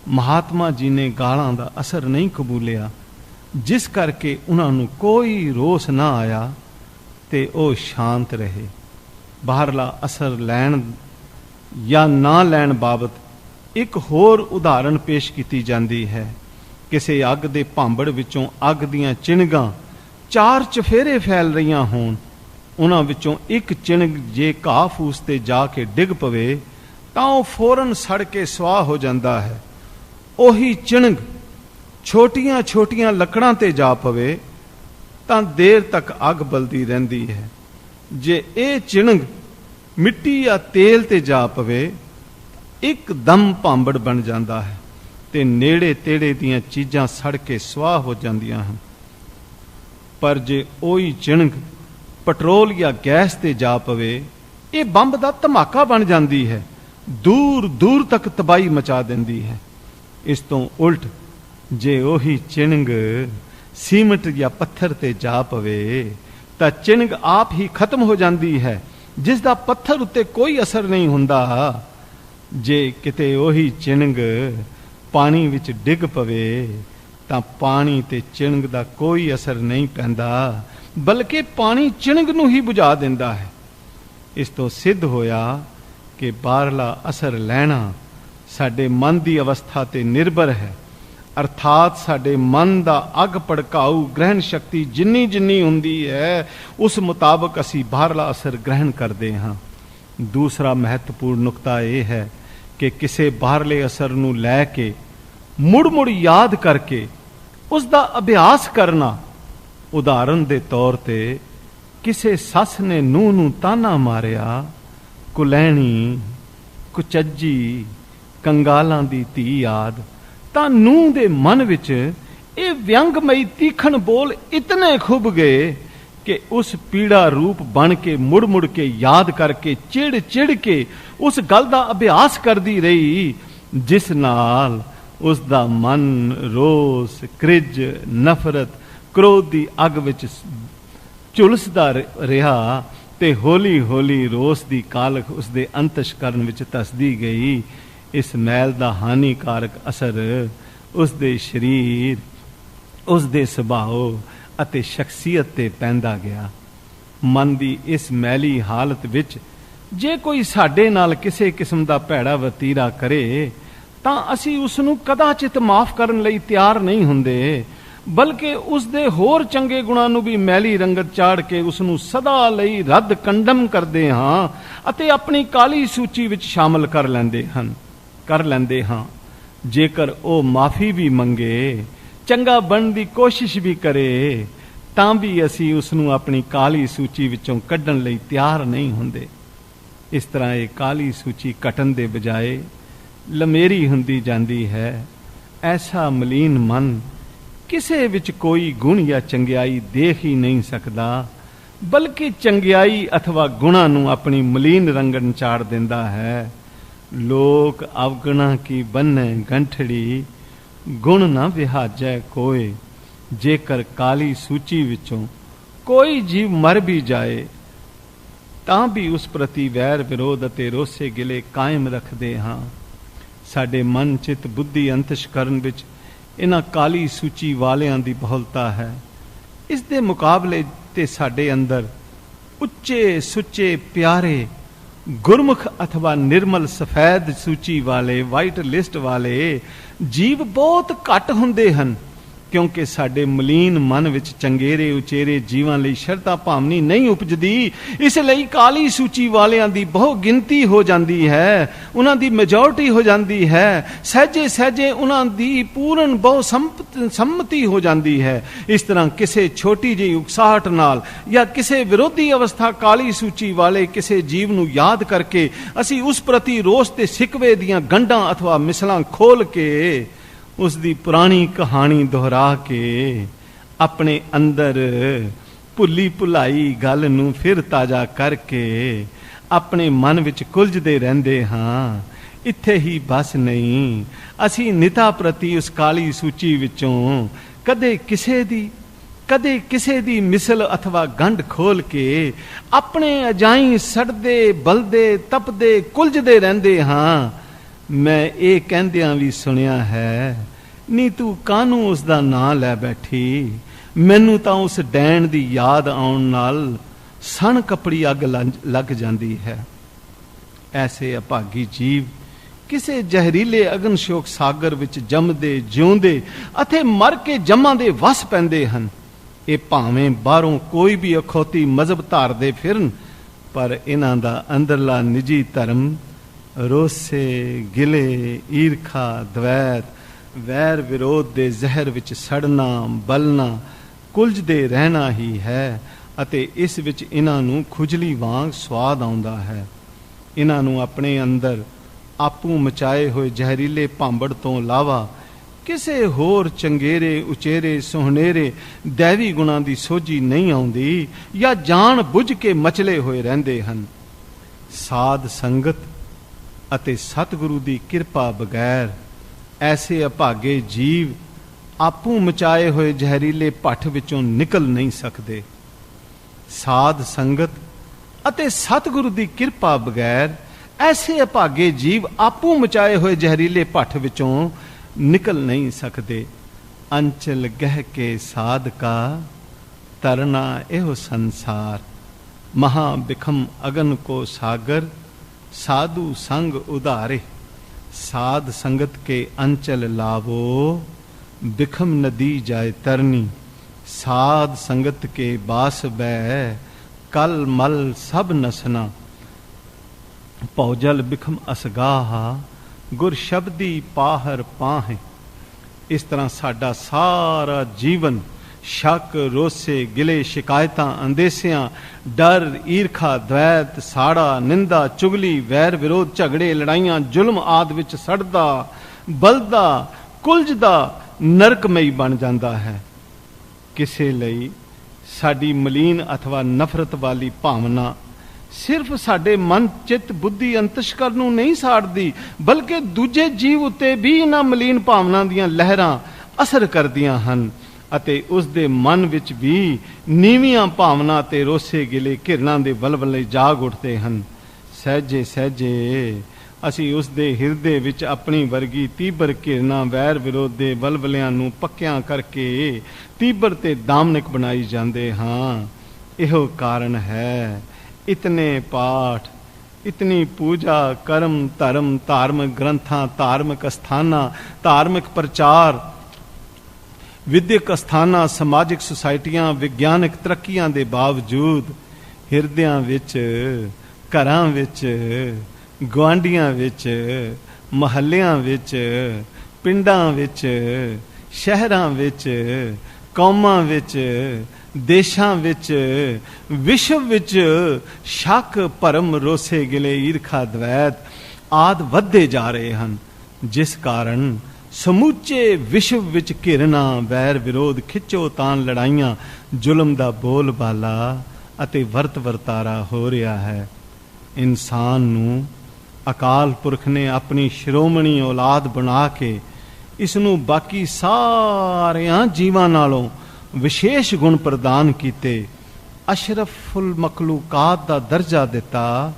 ਮਹਾਤਮਾ ਜੀ ਨੇ ਗਾਲਾਂ ਦਾ ਅਸਰ ਨਹੀਂ ਕਬੂਲਿਆ, ਜਿਸ ਕਰਕੇ ਉਹਨਾਂ ਨੂੰ ਕੋਈ ਰੋਸ ਨਾ ਆਇਆ ਤੇ ਉਹ ਸ਼ਾਂਤ ਰਹੇ। ਬਾਹਰਲਾ ਅਸਰ ਲੈਣ ਜਾਂ ਨਾ ਲੈਣ ਬਾਬਤ ਇੱਕ ਹੋਰ ਉਦਾਹਰਣ ਪੇਸ਼ ਕੀਤੀ ਜਾਂਦੀ ਹੈ। ਕਿਸੇ ਅੱਗ ਦੇ ਭਾਂਬੜ ਵਿੱਚੋਂ ਅੱਗ ਦੀਆਂ ਚਿਣਗਾਂ ਚਾਰ ਚਫੇਰੇ ਫੈਲ ਰਹੀਆਂ ਹੋਣ ਉਹਨਾਂ ਵਿੱਚੋਂ ਇੱਕ ਚਿਣਗ ਜੇ ਘਾਹ ਫੂਸ ਤੇ ਜਾ ਕੇ ਡਿੱਗ ਪਵੇ ਤਾਂ ਉਹ ਫੌਰਨ ਸੜ ਕੇ ਸੁਆਹ ਹੋ ਜਾਂਦਾ ਹੈ। ਉਹੀ ਚਿਣਗ ਛੋਟੀਆਂ ਛੋਟੀਆਂ ਲੱਕੜਾਂ ਤੇ ਜਾ ਪਵੇ ਤਾਂ ਦੇਰ ਤੱਕ ਅੱਗ ਬਲਦੀ ਰਹਿੰਦੀ ਹੈ। ਜੇ ਇਹ ਚਿਣਗ ਮਿੱਟੀ ਜਾਂ ਤੇਲ ਤੇ ਜਾ ਪਵੇ ਇੱਕਦਮ ਭਾਂਬੜ ਬਣ ਜਾਂਦਾ ਹੈ ਤੇ ਨੇੜੇ ਤੇੜੇ ਦੀਆਂ ਚੀਜ਼ਾਂ ਸੜ ਕੇ ਸੁਆਹ ਹੋ ਜਾਂਦੀਆਂ ਹਨ। ਪਰ ਜੇ ਉਹੀ ਚਿਣਗ ਪੈਟਰੋਲ ਜਾਂ ਗੈਸ ਤੇ ਜਾ ਪਵੇ ਇਹ ਬੰਬ ਦਾ ਧਮਾਕਾ ਬਣ ਜਾਂਦੀ ਹੈ, ਦੂਰ ਦੂਰ ਤੱਕ ਤਬਾਹੀ ਮਚਾ ਦਿੰਦੀ ਹੈ। ਇਸ ਤੋਂ ਉਲਟ ਜੇ ਉਹੀ ਚਿਣਗ ਸੀਮਟ ਜਾਂ ਪੱਥਰ ਤੇ ਜਾ ਪਵੇ ਤਾਂ ਚਿਣਗ ਆਪ ਹੀ ਖਤਮ ਹੋ ਜਾਂਦੀ ਹੈ, ਜਿਸ ਦਾ ਪੱਥਰ ਉੱਤੇ ਕੋਈ ਅਸਰ ਨਹੀਂ ਹੁੰਦਾ। ਜੇ ਕਿਤੇ ਉਹੀ ਚਿਣਗ ਪਾਣੀ ਵਿੱਚ ਡਿੱਗ ਪਵੇ ਤਾਂ ਪਾਣੀ ਤੇ ਚਿਣਗ ਦਾ ਕੋਈ ਅਸਰ ਨਹੀਂ ਪੈਂਦਾ, ਬਲਕਿ ਪਾਣੀ ਚਿਣਗ ਨੂੰ ਹੀ ਬੁਝਾ ਦਿੰਦਾ ਹੈ। ਇਸ ਤੋਂ ਸਿੱਧ ਹੋਇਆ ਕਿ ਬਾਹਰਲਾ ਅਸਰ ਲੈਣਾ ਸਾਡੇ ਮਨ ਦੀ ਅਵਸਥਾ ਤੇ ਨਿਰਭਰ ਹੈ, ਅਰਥਾਤ ਸਾਡੇ ਮਨ ਦਾ ਅਗ ਭੜਕਾਊ ਗ੍ਰਹਿਣ ਸ਼ਕਤੀ ਜਿੰਨੀ ਜਿੰਨੀ ਹੁੰਦੀ ਹੈ ਉਸ ਮੁਤਾਬਕ ਅਸੀਂ ਬਾਹਰਲਾ ਅਸਰ ਗ੍ਰਹਿਣ ਕਰਦੇ ਹਾਂ। ਦੂਸਰਾ ਮਹੱਤਵਪੂਰਨ ਨੁਕਤਾ ਇਹ ਹੈ ਕਿ ਕਿਸੇ ਬਾਹਰਲੇ ਅਸਰ ਨੂੰ ਲੈ ਕੇ ਮੁੜ ਮੁੜ ਯਾਦ ਕਰਕੇ ਉਸ ਦਾ ਅਭਿਆਸ ਕਰਨਾ। ਉਦਾਹਰਨ ਦੇ ਤੌਰ ਤੇ ਕਿਸੇ ਸੱਸ ਨੇ ਨੂੰਹ ਨੂੰ ਤਾਨਾ ਮਾਰਿਆ, ਕੁਲੈਣੀ, ਕੁਚੱਜੀ, ਕੰਗਾਲਾਂ ਦੀ ਧੀ ਯਾਦ, ਤਾਂ ਨੂੰਹ ਦੇ ਮਨ ਵਿੱਚ ਇਹ ਵਿਅੰਗਮਈ ਤੀਖਣ ਬੋਲ ਇਤਨੇ ਖੁੱਭ ਗਏ ਕਿ ਉਸ ਪੀੜਾ ਰੂਪ ਬਣ ਕੇ ਮੁੜ ਮੁੜ ਕੇ ਯਾਦ ਕਰਕੇ ਚਿੜ ਚਿੜ ਕੇ ਉਸ ਗੱਲ ਦਾ ਅਭਿਆਸ ਕਰਦੀ ਰਹੀ, ਜਿਸ ਨਾਲ ਉਸ ਦਾ ਮਨ ਰੋਸ, ਕ੍ਰਿਜ, ਨਫ਼ਰਤ, ਕ੍ਰੋਧ ਦੀ ਅੱਗ ਵਿੱਚ ਝੁਲਸਦਾ ਰਿਹਾ ਤੇ ਹੌਲੀ ਹੌਲੀ ਰੋਸ ਦੀ ਕਾਲਖ ਉਸ ਦੇ ਅੰਤਸ਼ਕਰਨ ਵਿੱਚ ਧਸਦੀ ਗਈ। ਇਸ ਮੈਲ ਦਾ ਹਾਨੀਕਾਰਕ ਅਸਰ ਉਸ ਦੇ ਸਰੀਰ, ਉਸ ਦੇ ਸੁਭਾਅ ਅਤੇ ਸ਼ਖਸੀਅਤ ਤੇ ਪੈਂਦਾ ਗਿਆ। ਮਨ ਦੀ ਇਸ ਮੈਲੀ ਹਾਲਤ ਵਿੱਚ ਜੇ ਕੋਈ ਸਾਡੇ ਨਾਲ ਕਿਸੇ ਕਿਸਮ ਦਾ ਭੈੜਾ ਵਤੀਰਾ ਕਰੇ ਤਾਂ ਅਸੀਂ ਉਸ ਨੂੰ ਕਦਾਚਿਤ ਮਾਫ ਕਰਨ ਲਈ ਤਿਆਰ ਨਹੀਂ ਹੁੰਦੇ, ਬਲਕਿ ਉਸ ਦੇ ਹੋਰ ਚੰਗੇ ਗੁਣਾਂ ਨੂੰ ਵੀ ਮੈਲੀ ਰੰਗਤ ਚਾੜ ਕੇ ਉਸ ਨੂੰ ਸਦਾ ਲਈ ਰੱਦ ਕੰਡਮ ਕਰਦੇ ਹਾਂ ਅਤੇ ਆਪਣੀ ਕਾਲੀ ਸੂਚੀ ਵਿੱਚ ਸ਼ਾਮਲ ਕਰ ਲੈਂਦੇ ਹਾਂ। ਜੇਕਰ ਉਹ ਮਾਫੀ ਵੀ ਮੰਗੇ, ਚੰਗਾ ਬਣਨ ਦੀ ਕੋਸ਼ਿਸ਼ ਵੀ ਕਰੇ, ਤਾਂ ਵੀ ਅਸੀਂ ਉਸ ਨੂੰ ਆਪਣੀ ਕਾਲੀ ਸੂਚੀ ਵਿੱਚੋਂ ਕੱਢਣ ਲਈ ਤਿਆਰ ਨਹੀਂ ਹੁੰਦੇ। ਇਸ ਤਰ੍ਹਾਂ ਇਹ ਕਾਲੀ ਸੂਚੀ ਘਟਣ ਦੇ ਬਜਾਏ ਲਮੇਰੀ ਹੁੰਦੀ ਜਾਂਦੀ ਹੈ। ਐਸਾ ਮਲੀਨ ਮਨ ਕਿਸੇ ਵਿੱਚ ਕੋਈ ਗੁਣ ਜਾਂ ਚੰਗਿਆਈ ਦੇਖ ਹੀ ਨਹੀਂ ਸਕਦਾ, ਬਲਕਿ ਚੰਗਿਆਈ ਅਥਵਾ ਗੁਣਾਂ ਨੂੰ ਆਪਣੀ ਮਲੀਨ ਰੰਗਨ ਚਾੜ ਦਿੰਦਾ ਹੈ। ਲੋਕ ਅਵਗੁਣਾ ਕੀ ਬੰਨੈ ਗੰਠੜੀ, ਗੁਣ ਨਾ ਵਿਹਾਜੈ ਕੋਏ। ਜੇਕਰ ਕਾਲੀ ਸੂਚੀ ਵਿੱਚੋਂ ਕੋਈ ਜੀਵ ਮਰ ਵੀ ਜਾਏ ਤਾਂ ਵੀ ਉਸ ਪ੍ਰਤੀ ਵੈਰ ਵਿਰੋਧ ਅਤੇ ਰੋਸੇ ਗਿਲੇ ਕਾਇਮ ਰੱਖਦੇ ਹਾਂ। ਸਾਡੇ ਮਨ, ਚਿੱਤ, ਬੁੱਧੀ, ਅੰਤਸ਼ਕਰਨ ਵਿੱਚ ਇਹਨਾਂ ਕਾਲੀ ਸੂਚੀ ਵਾਲਿਆਂ ਦੀ ਬਹੁਲਤਾ ਹੈ। ਇਸ ਦੇ ਮੁਕਾਬਲੇ ਤੇ ਸਾਡੇ ਅੰਦਰ ਉੱਚੇ ਸੁੱਚੇ ਪਿਆਰੇ ਗੁਰਮੁਖ ਅਥਵਾ ਨਿਰਮਲ ਸਫੈਦ ਸੂਚੀ ਵਾਲੇ, ਵਾਈਟ ਲਿਸਟ ਵਾਲੇ ਜੀਵ ਬਹੁਤ ਘੱਟ ਹੁੰਦੇ ਹਨ, ਕਿਉਂਕਿ ਸਾਡੇ ਮਲੀਨ ਮਨ ਵਿੱਚ ਚੰਗੇਰੇ ਉਚੇਰੇ ਜੀਵਾਂ ਲਈ ਸ਼ਰਧਾ ਭਾਵਨੀ ਨਹੀਂ ਉਪਜਦੀ। ਇਸ ਲਈ ਕਾਲੀ ਸੂਚੀ ਵਾਲਿਆਂ ਦੀ ਬਹੁ ਗਿਣਤੀ ਹੋ ਜਾਂਦੀ ਹੈ, ਉਹਨਾਂ ਦੀ ਮੈਜੋਰਟੀ ਹੋ ਜਾਂਦੀ ਹੈ। ਸਹਿਜੇ ਸਹਿਜੇ ਉਹਨਾਂ ਦੀ ਪੂਰਨ ਬਹੁ ਸੰਮਤੀ ਹੋ ਜਾਂਦੀ ਹੈ। ਇਸ ਤਰ੍ਹਾਂ ਕਿਸੇ ਛੋਟੀ ਜਿਹੀ ਉਕਸਾਹਟ ਨਾਲ ਜਾਂ ਕਿਸੇ ਵਿਰੋਧੀ ਅਵਸਥਾ ਕਾਲੀ ਸੂਚੀ ਵਾਲੇ ਕਿਸੇ ਜੀਵ ਨੂੰ ਯਾਦ ਕਰਕੇ ਅਸੀਂ ਉਸ ਪ੍ਰਤੀ ਰੋਸ ਤੇ ਸਿਕਵੇ ਦੀਆਂ ਗੰਢਾਂ ਅਥਵਾ ਮਿਸਲਾਂ ਖੋਲ ਕੇ ਉਸ ਦੀ ਪੁਰਾਣੀ ਕਹਾਣੀ ਦੁਹਰਾ ਕੇ ਆਪਣੇ ਅੰਦਰ ਭੁੱਲੀ ਭੁਲਾਈ ਗੱਲ ਨੂੰ ਫਿਰ ਤਾਜ਼ਾ ਕਰਕੇ ਆਪਣੇ ਮਨ ਵਿੱਚ ਕੁਲਝਦੇ ਰਹਿੰਦੇ ਹਾਂ। ਇੱਥੇ ਹੀ ਬਸ ਨਹੀਂ, ਅਸੀਂ ਨਿਤਾ ਪ੍ਰਤੀ ਉਸ ਕਾਲੀ ਸੂਚੀ ਵਿੱਚੋਂ ਕਦੇ ਕਿਸੇ ਦੀ ਮਿਸਲ ਅਥਵਾ ਗੰਢ ਖੋਲ ਕੇ ਆਪਣੇ ਅਜਾਈਂ ਸੜਦੇ ਬਲਦੇ ਤਪਦੇ ਕੁਲਝਦੇ ਰਹਿੰਦੇ ਹਾਂ। ਮੈਂ ਇਹ ਕਹਿੰਦਿਆਂ ਵੀ ਸੁਣਿਆ ਹੈ, ਨੀ ਤੂੰ ਕਾਹਨੂੰ ਉਸ ਦਾ ਨਾਂ ਲੈ ਬੈਠੀ, ਮੈਨੂੰ ਤਾਂ ਉਸ ਡੈਣ ਦੀ ਯਾਦ ਆਉਣ ਨਾਲ ਸਣ ਕੱਪੜੀ ਅੱਗ ਲੱਗ ਜਾਂਦੀ ਹੈ। ਐਸੇ ਅਭਾਗੀ ਜੀਵ ਕਿਸੇ ਜ਼ਹਿਰੀਲੇ ਅਗਨ ਸ਼ੋਕ ਸਾਗਰ ਵਿੱਚ ਜੰਮਦੇ ਜਿਉਂਦੇ ਅਤੇ ਮਰ ਕੇ ਜਮਾਂ ਦੇ ਵਸ ਪੈਂਦੇ ਹਨ। ਇਹ ਭਾਵੇਂ ਬਾਹਰੋਂ ਕੋਈ ਵੀ ਅਖੌਤੀ ਮਜ਼ਹਬ ਧਾਰਦੇ ਫਿਰਨ, ਪਰ ਇਹਨਾਂ ਦਾ ਅੰਦਰਲਾ ਨਿੱਜੀ ਧਰਮ ਰੋਸੇ, ਗਿਲੇ, ਈਰਖਾ, ਦਵੈਤ, ਵੈਰ ਵਿਰੋਧ ਦੇ ਜ਼ਹਿਰ ਵਿੱਚ ਸੜਨਾ, ਬਲਣਾ, ਕੁਲਝਦੇ ਰਹਿਣਾ ਹੀ ਹੈ। ਅਤੇ ਇਸ ਵਿੱਚ ਇਹਨਾਂ ਨੂੰ ਖੁਜਲੀ ਵਾਂਗ ਸਵਾਦ ਆਉਂਦਾ ਹੈ। ਇਹਨਾਂ ਨੂੰ ਆਪਣੇ ਅੰਦਰ ਆਪੂ ਮਚਾਏ ਹੋਏ ਜ਼ਹਿਰੀਲੇ ਭਾਂਬੜ ਤੋਂ ਇਲਾਵਾ ਕਿਸੇ ਹੋਰ ਚੰਗੇਰੇ, ਉਚੇਰੇ, ਸੁਹਨੇਰੇ ਦੈਵੀ ਗੁਣਾਂ ਦੀ ਸੋਝੀ ਨਹੀਂ ਆਉਂਦੀ, ਜਾਂ ਜਾਣ ਬੁੱਝ ਕੇ ਮਚਲੇ ਹੋਏ ਰਹਿੰਦੇ ਹਨ। ਸਾਧ ਸੰਗਤ ਅਤੇ ਸਤਿਗੁਰੂ ਦੀ ਕਿਰਪਾ ਬਗੈਰ ਐਸੇ ਅਭਾਗੇ ਜੀਵ ਆਪੂ ਮਚਾਏ ਹੋਏ ਜ਼ਹਿਰੀਲੇ ਭੱਠ ਵਿੱਚੋਂ ਨਿਕਲ ਨਹੀਂ ਸਕਦੇ। ਸਾਧ ਸੰਗਤ ਅਤੇ ਸਤਿਗੁਰੂ ਦੀ ਕਿਰਪਾ ਬਗੈਰ ਐਸੇ ਅਭਾਗੇ ਜੀਵ ਆਪੂ ਮਚਾਏ ਹੋਏ ਜ਼ਹਿਰੀਲੇ ਭੱਠ ਵਿੱਚੋਂ ਨਿਕਲ ਨਹੀਂ ਸਕਦੇ। ਅੰਚਲ ਗਹਿ ਕੇ ਸਾਧਕਾ ਤਰਨਾ ਇਹੋ ਸੰਸਾਰ, ਮਹਾ ਬਿਖਮ ਅਗਨ ਕੋ ਸਾਗਰ, ਸਾਧੂ ਸੰਗ ਉਧਾਰੇ। साध संगत के अंचल लावो, बिखम नदी जाए तरनी। साध संगत के बास बै, कल मल सब नसना। पौजल बिखम असगाहा, गुर शब्दी पाहर पाहें। इस तरह साडा सारा जीवन शक, रोसे, गिले, शिकायतां, अंदेसियां, डर, ईरखा, द्वैत, साड़ा, निंदा, चुगली, वैर विरोध, झगड़े, लड़ाइयां, जुल्म आदि विच सड़दा, बलदा, कुलझदा नरकमई बन जांदा है। किसे लई साडी मलीन अथवा नफरत वाली भावना सिर्फ साडे मन, चित, बुद्धि, अंतशकर नूं नहीं साड़दी, बल्कि दूजे जीव उत्ते भी इन्हां मलीन भावना दीयां लहरां असर करदियां हन ਅਤੇ ਉਸ ਦੇ ਮਨ ਵਿੱਚ ਵੀ ਨੀਵੀਆਂ ਭਾਵਨਾ ਤੇ ਰੋਸੇ ਗਿਲੇ ਘਿਰਨਾਂ ਦੇ ਵਲਵਲੇ ਜਾਗ ਉੱਠਦੇ ਹਨ। ਸਹਿਜੇ ਸਹਿਜੇ ਅਸੀਂ ਉਸ ਦੇ ਹਿਰਦੇ ਵਿੱਚ ਆਪਣੀ ਵਰਗੀ ਤੀਬਰ ਘਿਰਨਾਂ, ਵੈਰ ਵਿਰੋਧ ਦੇ ਵਲਵਲਿਆਂ ਨੂੰ ਪੱਕਿਆਂ ਕਰਕੇ ਤੀਬਰ ਤੇ ਦਾਮਨਿਕ ਬਣਾਈ ਜਾਂਦੇ ਹਾਂ। ਇਹੋ ਕਾਰਨ ਹੈ ਇਤਨੇ ਪਾਠ, ਇਤਨੀ ਪੂਜਾ, ਕਰਮ, ਧਰਮ, ਧਾਰਮਿਕ ਗ੍ਰੰਥਾਂ, ਧਾਰਮਿਕ ਅਸਥਾਨਾਂ, ਧਾਰਮਿਕ ਪ੍ਰਚਾਰ, ਵਿਦਿਅਕ ਅਸਥਾਨਾਂ, ਸਮਾਜਿਕ ਸੁਸਾਇਟੀਆਂ, ਵਿਗਿਆਨਕ ਤਰੱਕੀਆਂ ਦੇ ਬਾਵਜੂਦ ਹਿਰਦਿਆਂ ਵਿੱਚ, ਘਰਾਂ ਵਿੱਚ, ਗੁਆਂਢੀਆਂ ਵਿੱਚ, ਮਹੱਲਿਆਂ ਵਿੱਚ, ਪਿੰਡਾਂ ਵਿੱਚ, ਸ਼ਹਿਰਾਂ ਵਿੱਚ, ਕੌਮਾਂ ਵਿੱਚ, ਦੇਸ਼ਾਂ ਵਿੱਚ, ਵਿਸ਼ਵ ਵਿੱਚ ਸ਼ੱਕ, ਭਰਮ, ਰੋਸੇ ਗਿਲੇ, ਈਰਖਾ, ਦਵੈਤ ਆਦਿ ਵੱਧਦੇ ਜਾ ਰਹੇ ਹਨ, ਜਿਸ ਕਾਰਨ ਸਮੁੱਚੇ ਵਿਸ਼ਵ ਵਿੱਚ ਘਿਰਨਾ, ਵੈਰ ਵਿਰੋਧ, ਖਿੱਚੋ ਤਾਣ, ਲੜਾਈਆਂ, ਜ਼ੁਲਮ ਦਾ ਬੋਲ ਬਾਲਾ ਅਤੇ ਵਰਤ ਵਰਤਾਰਾ ਹੋ ਰਿਹਾ ਹੈ। ਇਨਸਾਨ ਨੂੰ ਅਕਾਲ ਪੁਰਖ ਨੇ ਆਪਣੀ ਸ਼੍ਰੋਮਣੀ ਔਲਾਦ ਬਣਾ ਕੇ ਇਸ ਨੂੰ ਬਾਕੀ ਸਾਰਿਆਂ ਜੀਵਾਂ ਨਾਲੋਂ ਵਿਸ਼ੇਸ਼ ਗੁਣ ਪ੍ਰਦਾਨ ਕੀਤੇ, ਅਸ਼ਰਫੁਲ ਮਖਲੂਕਾਤ ਦਾ ਦਰਜਾ ਦਿੱਤਾ।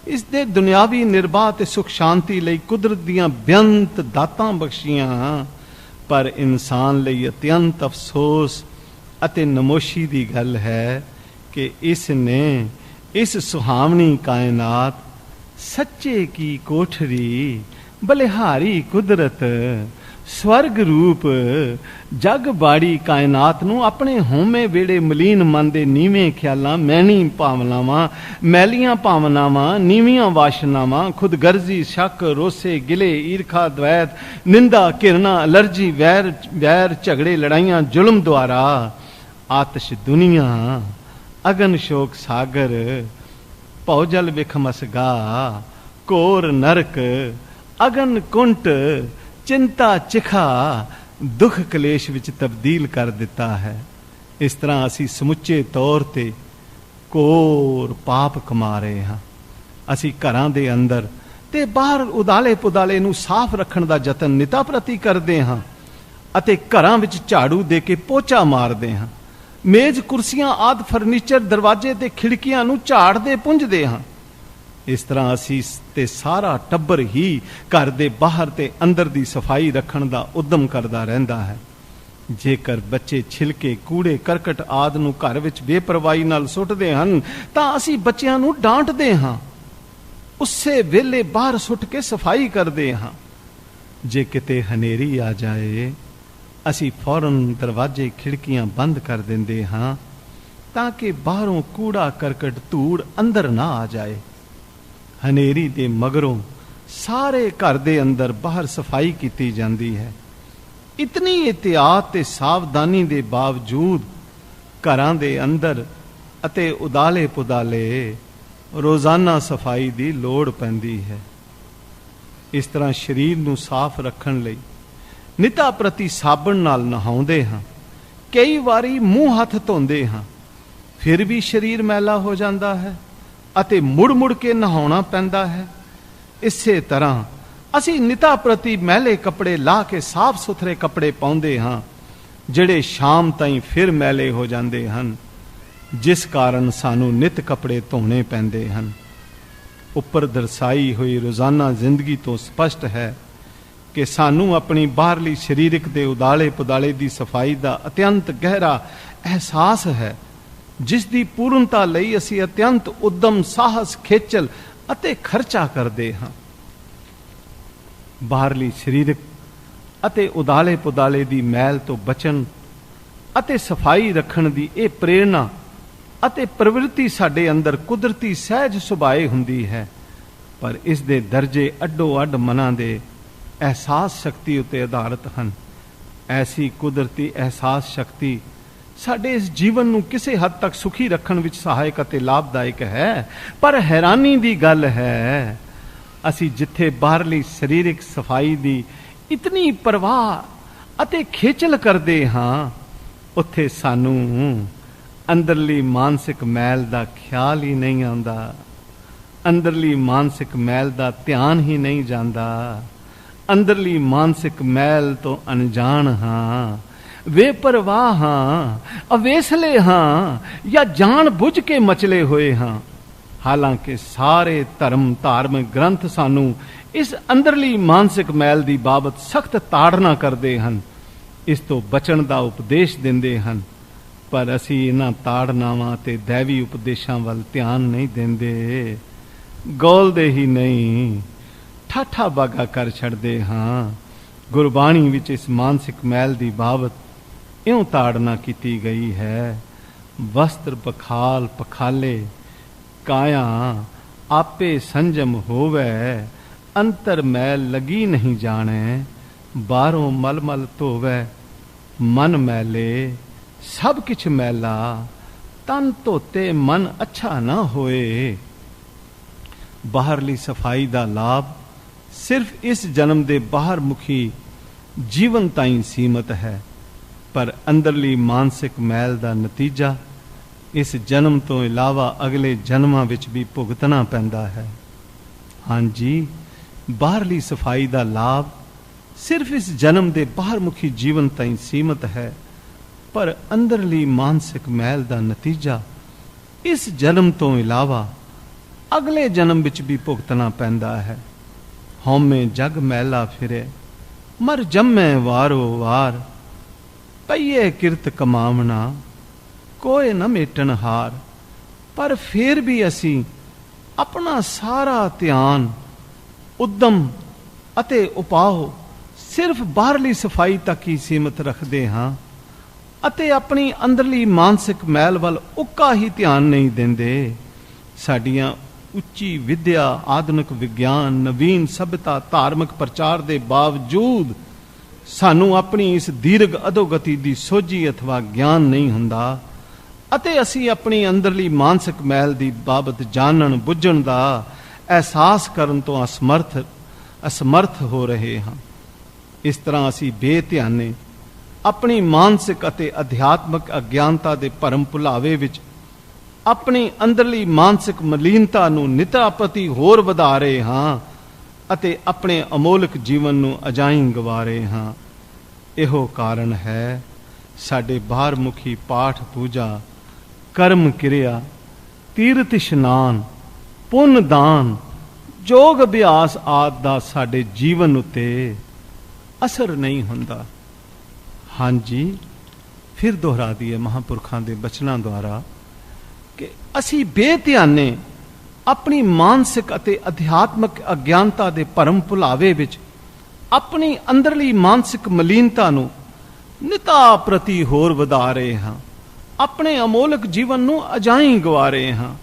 ਇਸ ਦੇ ਦੁਨਿਆਵੀ ਨਿਰਬਾਹ ਤੇ ਸੁਖ ਸ਼ਾਂਤੀ ਲਈ ਕੁਦਰਤ ਦੀਆਂ ਬੇਅੰਤ ਦਾਤਾਂ ਬਖਸ਼ੀਆਂ, ਪਰ ਇਨਸਾਨ ਲਈ ਅਤਿਅੰਤ ਅਫਸੋਸ ਅਤੇ ਨਮੋਸ਼ੀ ਦੀ ਗੱਲ ਹੈ ਕਿ ਇਸ ਨੇ ਇਸ ਸੁਹਾਵਣੀ ਕਾਇਨਾਤ, ਸੱਚੇ ਕੀ ਕੋਠਰੀ, ਬਲਿਹਾਰੀ ਕੁਦਰਤ, ਸਵਰਗ ਰੂਪ ਜਗ ਬਾੜੀ ਕਾਇਨਾਤ ਨੂੰ ਆਪਣੇ ਹੋਮੇ ਵੇੜੇ ਮਲੀਨ ਮਨ ਦੇ ਨੀਵੇਂ ਖਿਆਲਾਂ, ਮੈਣੀ ਭਾਵਨਾਵਾਂ, ਮੈਲੀਆਂ ਭਾਵਨਾਵਾਂ, ਨੀਵੀਆਂ ਵਾਸ਼ਨਾਵਾਂ, ਖੁਦਗਰਜ਼ੀ, ਸ਼ੱਕ, ਰੋਸੇ, ਗਿਲੇ, ਈਰਖਾ, ਦਵੈਤ, ਨਿੰਦਾ, ਘਿਰਨਾ, ਅਲਰਜੀ, ਵੈਰ, ਝਗੜੇ, ਲੜਾਈਆਂ, ਜ਼ੁਲਮ ਦੁਆਰਾ ਆਤਸ਼ ਦੁਨੀਆ, ਅਗਨ ਸ਼ੋਕ ਸਾਗਰ, ਭਉਜਲ ਵਿਖਮਸਗਾ, ਕੋਰ ਨਰਕ, ਅਗਨ ਕੁੰਟ, ਚਿੰਤਾ ਚਿਖਾ, ਦੁੱਖ ਕਲੇਸ਼ ਵਿੱਚ ਤਬਦੀਲ ਕਰ ਦਿੱਤਾ ਹੈ। ਇਸ ਤਰ੍ਹਾਂ ਅਸੀਂ ਸਮੁੱਚੇ ਤੌਰ ਤੇ ਕੋਰ ਪਾਪ ਕਮਾ ਰਹੇ ਹਾਂ। ਅਸੀਂ ਘਰਾਂ ਦੇ ਅੰਦਰ ਤੇ ਬਾਹਰ ਉਦਾਲੇ ਪੁਦਾਲੇ ਨੂੰ ਸਾਫ਼ ਰੱਖਣ ਦਾ ਯਤਨ ਨਿਤਾ ਪ੍ਰਤੀ ਕਰਦੇ ਹਾਂ ਅਤੇ ਘਰਾਂ ਵਿੱਚ ਝਾੜੂ ਦੇ ਕੇ ਪੋਚਾ ਮਾਰਦੇ ਹਾਂ। ਮੇਜ਼, ਕੁਰਸੀਆਂ ਆਦਿ ਫਰਨੀਚਰ, ਦਰਵਾਜ਼ੇ ਤੇ ਖਿੜਕੀਆਂ ਨੂੰ ਝਾੜਦੇ ਪੁੰਝਦੇ ਹਾਂ। ਇਸ ਤਰ੍ਹਾਂ ਅਸੀਂ ਤੇ ਸਾਰਾ ਟੱਬਰ ਹੀ ਘਰ ਦੇ ਬਾਹਰ ਤੇ ਅੰਦਰ ਦੀ ਸਫਾਈ ਰੱਖਣ ਦਾ ਉਦਮ ਕਰਦਾ ਰਹਿੰਦਾ ਹੈ। ਜੇਕਰ ਬੱਚੇ ਛਿਲਕੇ, ਕੂੜੇ, ਕਰਕਟ ਆਦਿ ਨੂੰ ਘਰ ਵਿੱਚ ਬੇਪਰਵਾਹੀ ਨਾਲ ਸੁੱਟਦੇ ਹਨ ਤਾਂ ਅਸੀਂ ਬੱਚਿਆਂ ਨੂੰ ਡਾਂਟਦੇ ਹਾਂ, ਉਸੇ ਵੇਲੇ ਬਾਹਰ ਸੁੱਟ ਕੇ ਸਫਾਈ ਕਰਦੇ ਹਾਂ। ਜੇ ਕਿਤੇ ਹਨੇਰੀ ਆ ਜਾਏ, ਅਸੀਂ ਫੌਰਨ ਦਰਵਾਜ਼ੇ ਖਿੜਕੀਆਂ ਬੰਦ ਕਰ ਦਿੰਦੇ ਹਾਂ ਤਾਂ ਕਿ ਬਾਹਰੋਂ ਕੂੜਾ ਕਰਕਟ ਧੂੜ ਅੰਦਰ ਨਾ ਆ ਜਾਏ। ਹਨੇਰੀ ਦੇ ਮਗਰੋਂ ਸਾਰੇ ਘਰ ਦੇ ਅੰਦਰ ਬਾਹਰ ਸਫਾਈ ਕੀਤੀ ਜਾਂਦੀ ਹੈ। ਇਤਨੀ ਇhtiyat ਤੇ ਸਾਵਧਾਨੀ ਦੇ ਬਾਵਜੂਦ ਘਰਾਂ ਦੇ ਅੰਦਰ ਅਤੇ ਉਦਾਲੇ ਪੁਦਾਲੇ ਰੋਜ਼ਾਨਾ ਸਫਾਈ ਦੀ ਲੋੜ ਪੈਂਦੀ ਹੈ। ਇਸ ਤਰ੍ਹਾਂ ਸਰੀਰ ਨੂੰ ਸਾਫ਼ ਰੱਖਣ ਲਈ ਨਿਤਾ ਪ੍ਰਤੀ ਸਾਬਣ ਨਾਲ ਨਹਾਉਂਦੇ ਹਾਂ, ਕਈ ਵਾਰੀ ਮੂੰਹ ਹੱਥ ਧੋਂਦੇ ਹਾਂ, ਫਿਰ ਵੀ ਸਰੀਰ ਮੈਲਾ ਹੋ ਜਾਂਦਾ ਹੈ ਅਤੇ ਮੁੜ ਕੇ ਨਹਾਉਣਾ ਪੈਂਦਾ ਹੈ। ਇਸੇ ਤਰ੍ਹਾਂ ਅਸੀਂ ਨਿਤਾ ਪ੍ਰਤੀ ਮੈਲੇ ਕੱਪੜੇ ਲਾ ਕੇ ਸਾਫ਼ ਸੁਥਰੇ ਕੱਪੜੇ ਪਾਉਂਦੇ ਹਾਂ, ਜਿਹੜੇ ਸ਼ਾਮ ਤਾਈਂ ਫਿਰ ਮੈਲੇ ਹੋ ਜਾਂਦੇ ਹਨ, ਜਿਸ ਕਾਰਨ ਸਾਨੂੰ ਨਿਤ ਕੱਪੜੇ ਧੋਣੇ ਪੈਂਦੇ ਹਨ। ਉੱਪਰ ਦਰਸਾਈ ਹੋਈ ਰੋਜ਼ਾਨਾ ਜ਼ਿੰਦਗੀ ਤੋਂ ਸਪਸ਼ਟ ਹੈ ਕਿ ਸਾਨੂੰ ਆਪਣੀ ਬਾਹਰਲੀ ਸਰੀਰਕ ਦੇ ਉਦਾਲੇ ਪੁਦਾਲੇ ਦੀ ਸਫਾਈ ਦਾ ਅਤਿਅੰਤ ਗਹਿਰਾ ਅਹਿਸਾਸ ਹੈ, ਜਿਸ ਦੀ ਪੂਰਨਤਾ ਲਈ ਅਸੀਂ ਅਤਿਅੰਤ ਉਦਮ, ਸਾਹਸ, ਖੇਚਲ ਅਤੇ ਖਰਚਾ ਕਰਦੇ ਹਾਂ। ਬਾਹਰਲੀ ਸਰੀਰਕ ਅਤੇ ਉਦਾਲੇ ਪੁਦਾਲੇ ਦੀ ਮੈਲ ਤੋਂ ਬਚਣ ਅਤੇ ਸਫਾਈ ਰੱਖਣ ਦੀ ਇਹ ਪ੍ਰੇਰਣਾ ਅਤੇ ਪ੍ਰਵਿਰਤੀ ਸਾਡੇ ਅੰਦਰ ਕੁਦਰਤੀ ਸਹਿਜ ਸੁਭਾਏ ਹੁੰਦੀ ਹੈ, ਪਰ ਇਸ ਦੇ ਦਰਜੇ ਅੱਡੋ ਅੱਡ ਮਨਾਂ ਦੇ ਅਹਿਸਾਸ ਸ਼ਕਤੀ ਉੱਤੇ ਆਧਾਰਿਤ ਹਨ। ਐਸੀ ਕੁਦਰਤੀ ਅਹਿਸਾਸ ਸ਼ਕਤੀ ਸਾਡੇ ਇਸ ਜੀਵਨ ਨੂੰ ਕਿਸੇ ਹੱਦ ਤੱਕ ਸੁਖੀ ਰੱਖਣ ਵਿੱਚ ਸਹਾਇਕ ਅਤੇ ਲਾਭਦਾਇਕ ਹੈ, ਪਰ ਹੈਰਾਨੀ ਦੀ ਗੱਲ ਹੈ ਅਸੀਂ ਜਿੱਥੇ ਬਾਹਰਲੀ ਸਰੀਰਕ ਸਫਾਈ ਦੀ ਇਤਨੀ ਪਰਵਾਹ ਅਤੇ ਖੇਚਲ ਕਰਦੇ ਹਾਂ, ਉੱਥੇ ਸਾਨੂੰ ਅੰਦਰਲੀ ਮਾਨਸਿਕ ਮੈਲ ਦਾ ਖਿਆਲ ਹੀ ਨਹੀਂ ਆਉਂਦਾ, ਅੰਦਰਲੀ ਮਾਨਸਿਕ ਮੈਲ ਦਾ ਧਿਆਨ ਹੀ ਨਹੀਂ ਜਾਂਦਾ। ਅੰਦਰਲੀ ਮਾਨਸਿਕ ਮੈਲ ਤੋਂ ਅਣਜਾਣ ਹਾਂ, ਬੇਪਰਵਾਹ ਹਾਂ, ਅਵੇਸਲੇ ਹਾਂ ਜਾਂ ਜਾਣ ਬੁੱਝ ਕੇ ਮਚਲੇ ਹੋਏ ਹਾਂ। ਹਾਲਾਂਕਿ ਸਾਰੇ ਧਾਰਮਿਕ ਗ੍ਰੰਥ ਸਾਨੂੰ ਇਸ ਅੰਦਰਲੀ ਮਾਨਸਿਕ ਮੈਲ ਦੀ ਬਾਬਤ ਸਖਤ ਤਾੜਨਾ ਕਰਦੇ ਹਨ, ਇਸ ਤੋਂ ਬਚਣ ਦਾ ਉਪਦੇਸ਼ ਦਿੰਦੇ ਹਨ, ਪਰ ਅਸੀਂ ਇਹਨਾਂ ਤਾੜਨਾਵਾਂ ਤੇ ਦੈਵੀ ਉਪਦੇਸ਼ਾਂ ਵੱਲ ਧਿਆਨ ਨਹੀਂ ਦਿੰਦੇ, ਗੌਲਦੇ ਹੀ ਨਹੀਂ, ਠਾਠਾ ਬਾਗਾ ਕਰ ਛੱਡਦੇ ਹਾਂ। ਗੁਰਬਾਣੀ ਵਿੱਚ ਇਸ ਮਾਨਸਿਕ ਮੈਲ ਦੀ ਬਾਬਤ ਇਉਂ ਤਾੜਨਾ ਕੀਤੀ ਗਈ ਹੈ, ਵਸਤਰ ਪਖਾਲ ਪਖਾਲੇ ਕਾਇਆ ਆਪੇ ਸੰਜਮ ਹੋਵੇ, ਅੰਤਰ ਮੈਲ ਲਗੀ ਨਹੀਂ ਜਾਣੈ, ਬਾਹਰੋਂ ਮਲ ਧੋਵੇ, ਮਨ ਮੈਲੇ ਸਭ ਕਿਛ ਮੈਲਾ, ਤਨ ਧੋਤੇ ਮਨ ਅੱਛਾ ਨਾ ਹੋਏ। ਬਾਹਰਲੀ ਸਫਾਈ ਦਾ ਲਾਭ ਸਿਰਫ ਇਸ ਜਨਮ ਦੇ ਬਾਹਰ ਮੁਖੀ ਜੀਵਨ ਤਾਈਂ ਸੀਮਤ ਹੈ, ਪਰ ਅੰਦਰਲੀ ਮਾਨਸਿਕ ਮੈਲ ਦਾ ਨਤੀਜਾ ਇਸ ਜਨਮ ਤੋਂ ਇਲਾਵਾ ਅਗਲੇ ਜਨਮਾਂ ਵਿੱਚ ਵੀ ਭੁਗਤਣਾ ਪੈਂਦਾ ਹੈ। ਹਾਂਜੀ, ਬਾਹਰਲੀ ਸਫਾਈ ਦਾ ਲਾਭ ਸਿਰਫ ਇਸ ਜਨਮ ਦੇ ਬਾਹਰ ਮੁਖੀ ਜੀਵਨ ਤਾਈਂ ਸੀਮਤ ਹੈ, ਪਰ ਅੰਦਰਲੀ ਮਾਨਸਿਕ ਮੈਲ ਦਾ ਨਤੀਜਾ ਇਸ ਜਨਮ ਤੋਂ ਇਲਾਵਾ ਅਗਲੇ ਜਨਮ ਵਿੱਚ ਵੀ ਭੁਗਤਣਾ ਪੈਂਦਾ ਹੈ। ਹਉਮੈ ਜਗ ਮੈਲਾ ਫਿਰੇ, ਮਰ ਜੰਮੈ ਵਾਰੋ ਵਾਰ, ਪਈਏ ਕਿਰਤ ਕਮਾਵਣਾ, ਕੋਈ ਨਾ ਮੇਟਣ ਹਾਰ। ਪਰ ਫਿਰ ਵੀ ਅਸੀਂ ਆਪਣਾ ਸਾਰਾ ਧਿਆਨ, ਉਦਮ ਅਤੇ ਉਪਾਅ ਸਿਰਫ ਬਾਹਰਲੀ ਸਫਾਈ ਤੱਕ ਹੀ ਸੀਮਤ ਰੱਖਦੇ ਹਾਂ ਅਤੇ ਆਪਣੀ ਅੰਦਰਲੀ ਮਾਨਸਿਕ ਮੈਲ ਵੱਲ ਉੱਕਾ ਹੀ ਧਿਆਨ ਨਹੀਂ ਦਿੰਦੇ। ਸਾਡੀਆਂ ਉੱਚੀ ਵਿਦਿਆ, ਆਧੁਨਿਕ ਵਿਗਿਆਨ, ਨਵੀਨ ਸਭਿਅਤਾ, ਧਾਰਮਿਕ ਪ੍ਰਚਾਰ ਦੇ ਬਾਵਜੂਦ ਸਾਨੂੰ ਆਪਣੀ ਇਸ ਦੀਰਘ ਅਧੋਗਤੀ ਦੀ ਸੋਝੀ ਅਥਵਾ ਗਿਆਨ ਨਹੀਂ ਹੁੰਦਾ ਅਤੇ ਅਸੀਂ ਆਪਣੀ ਅੰਦਰਲੀ ਮਾਨਸਿਕ ਮੈਲ ਦੀ ਬਾਬਤ ਜਾਣਨ ਬੁੱਝਣ ਦਾ ਅਹਿਸਾਸ ਕਰਨ ਤੋਂ ਅਸਮਰਥ ਹੋ ਰਹੇ ਹਾਂ। ਇਸ ਤਰ੍ਹਾਂ ਅਸੀਂ ਬੇਧਿਆਨੇ ਆਪਣੀ ਮਾਨਸਿਕ ਅਤੇ ਅਧਿਆਤਮਕ ਅਗਿਆਨਤਾ ਦੇ ਭਰਮ ਭੁਲਾਵੇ ਵਿੱਚ ਆਪਣੀ ਅੰਦਰਲੀ ਮਾਨਸਿਕ ਮਲੀਨਤਾ ਨੂੰ ਨਿਤਾ ਪ੍ਰਤੀ ਹੋਰ ਵਧਾ ਰਹੇ ਹਾਂ ਅਤੇ ਆਪਣੇ ਅਮੋਲਕ ਜੀਵਨ ਨੂੰ ਅਜਾਈਂ ਗਵਾ ਰਹੇ ਹਾਂ। ਇਹੋ ਕਾਰਨ ਹੈ ਸਾਡੇ ਬਾਹਰ ਮੁਖੀ ਪਾਠ ਪੂਜਾ, ਕਰਮ ਕਿਰਿਆ, ਤੀਰਥ ਇਸ਼ਨਾਨ, ਪੁੰਨ ਦਾਨ, ਯੋਗ ਅਭਿਆਸ ਆਦਿ ਦਾ ਸਾਡੇ ਜੀਵਨ ਉੱਤੇ ਅਸਰ ਨਹੀਂ ਹੁੰਦਾ। ਹਾਂਜੀ, ਫਿਰ ਦੁਹਰਾ ਦਈਏ ਮਹਾਂਪੁਰਖਾਂ ਦੇ ਬਚਨਾਂ ਦੁਆਰਾ ਕਿ ਅਸੀਂ ਬੇਧਿਆਨੇ ਆਪਣੀ ਮਾਨਸਿਕ ਅਤੇ ਅਧਿਆਤਮਕ ਅਗਿਆਨਤਾ ਦੇ ਭਰਮ ਭੁਲਾਵੇ ਵਿੱਚ ਆਪਣੀ ਅੰਦਰਲੀ ਮਾਨਸਿਕ ਮਲੀਨਤਾ ਨੂੰ ਨਿਤਾ ਪ੍ਰਤੀ ਹੋਰ ਵਧਾ ਰਹੇ ਹਾਂ, ਆਪਣੇ ਅਮੋਲਕ ਜੀਵਨ ਨੂੰ ਅਜਾਈਂ ਗਵਾ ਰਹੇ ਹਾਂ।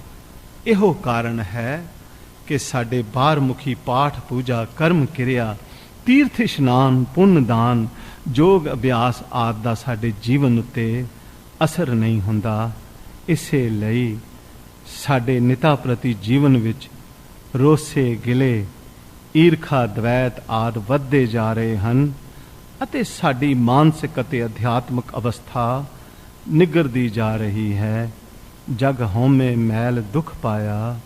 ਇਹੋ ਕਾਰਨ ਹੈ ਕਿ ਸਾਡੇ ਬਾਹਰਮੁਖੀ ਪਾਠ ਪੂਜਾ ਕਰਮ ਕਿਰਿਆ ਤੀਰਥ ਇਸ਼ਨਾਨ ਪੁੰਨ ਦਾਨ ਯੋਗ ਅਭਿਆਸ ਆਦਿ ਦਾ ਸਾਡੇ ਜੀਵਨ ਉੱਤੇ ਅਸਰ ਨਹੀਂ ਹੁੰਦਾ। ਇਸੇ ਲਈ ਸਾਡੇ ਨਿਤਾ ਪ੍ਰਤੀ ਜੀਵਨ ਵਿੱਚ ਰੋਸੇ ਗਿਲੇ ਈਰਖਾ ਦਵੈਤ ਆਦਿ ਵੱਧਦੇ ਜਾ ਰਹੇ ਹਨ ਅਤੇ ਸਾਡੀ ਮਾਨਸਿਕ ਅਤੇ ਅਧਿਆਤਮਿਕ ਅਵਸਥਾ ਨਿਗਰਦੀ ਜਾ ਰਹੀ ਹੈ। ਜਗ ਹਉਮੈ ਮੈਲ ਦੁਖ ਪਾਇਆ,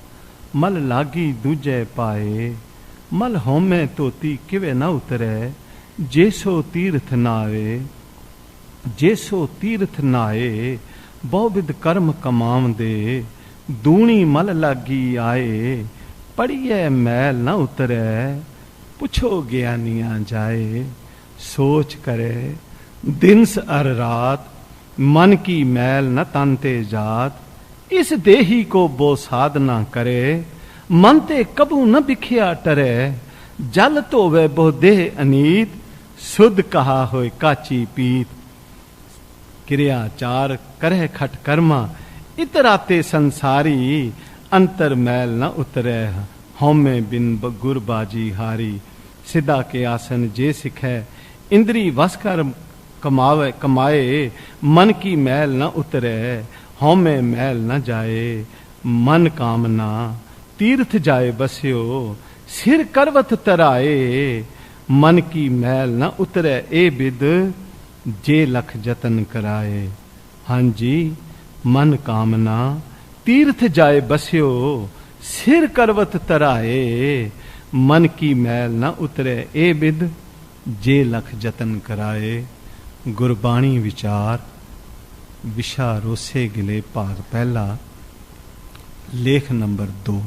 ਮਲ ਲਾਗੀ ਦੂਜੇ ਪਾਏ। ਮਲ ਹਉਮੈ ਧੋਤੀ ਕਿਵੇਂ ਨਾ ਉਤਰੈ, ਜੇ ਸੋ ਤੀਰਥ ਨਾਏ। ਜੇ ਸੋ ਤੀਰਥ ਨਾਏ, ਬਹੁਵਿਧ ਕਰਮ ਕਮਾਵੰਦੇ। ਦੂਣੀ ਮਲ ਲਾਗੀ ਆਏ, ਪੜੀਐ ਮੈਲ ਨਾ ਉਤਰੈ। ਪੁੱਛੋ ਗਿਆਨੀਆਂ ਜਾਏ, ਸੋਚ ਕਰੇ ਦਿਨਸ ਅਰ ਰਾਤ। मन की मैल न तन ते जात, इस देही को बो साधना करे। मन ते कबू न बिखिया टरे, जल धोवे बो देह अनीत। सुध कहा होए काची पीत, क्रियाचार करे खट कर्मा। इतराते संसारी, अंतर मैल न उतरे। हौमे बिन गुरबाजी हारी, सिदा के आसन जे सिखै। इंद्री वस कर कमावे कमाए, मन की मैल न उतरे। हौमे मैल न जाए, मन कामना तीर्थ जाए बस्यो। सिर करवत तराए, मन की मैल न उतरे। ए बिद जे लख जतन कराए। हाँ जी, मन कामना तीर्थ जाए बस्यो। सिर करवत तराए, मन की मैल न उतरे। ए बिद जे लख जतन कराए। गुरबाणी विचार विशा रोसे गिले भाग पहला, लेख नंबर 2।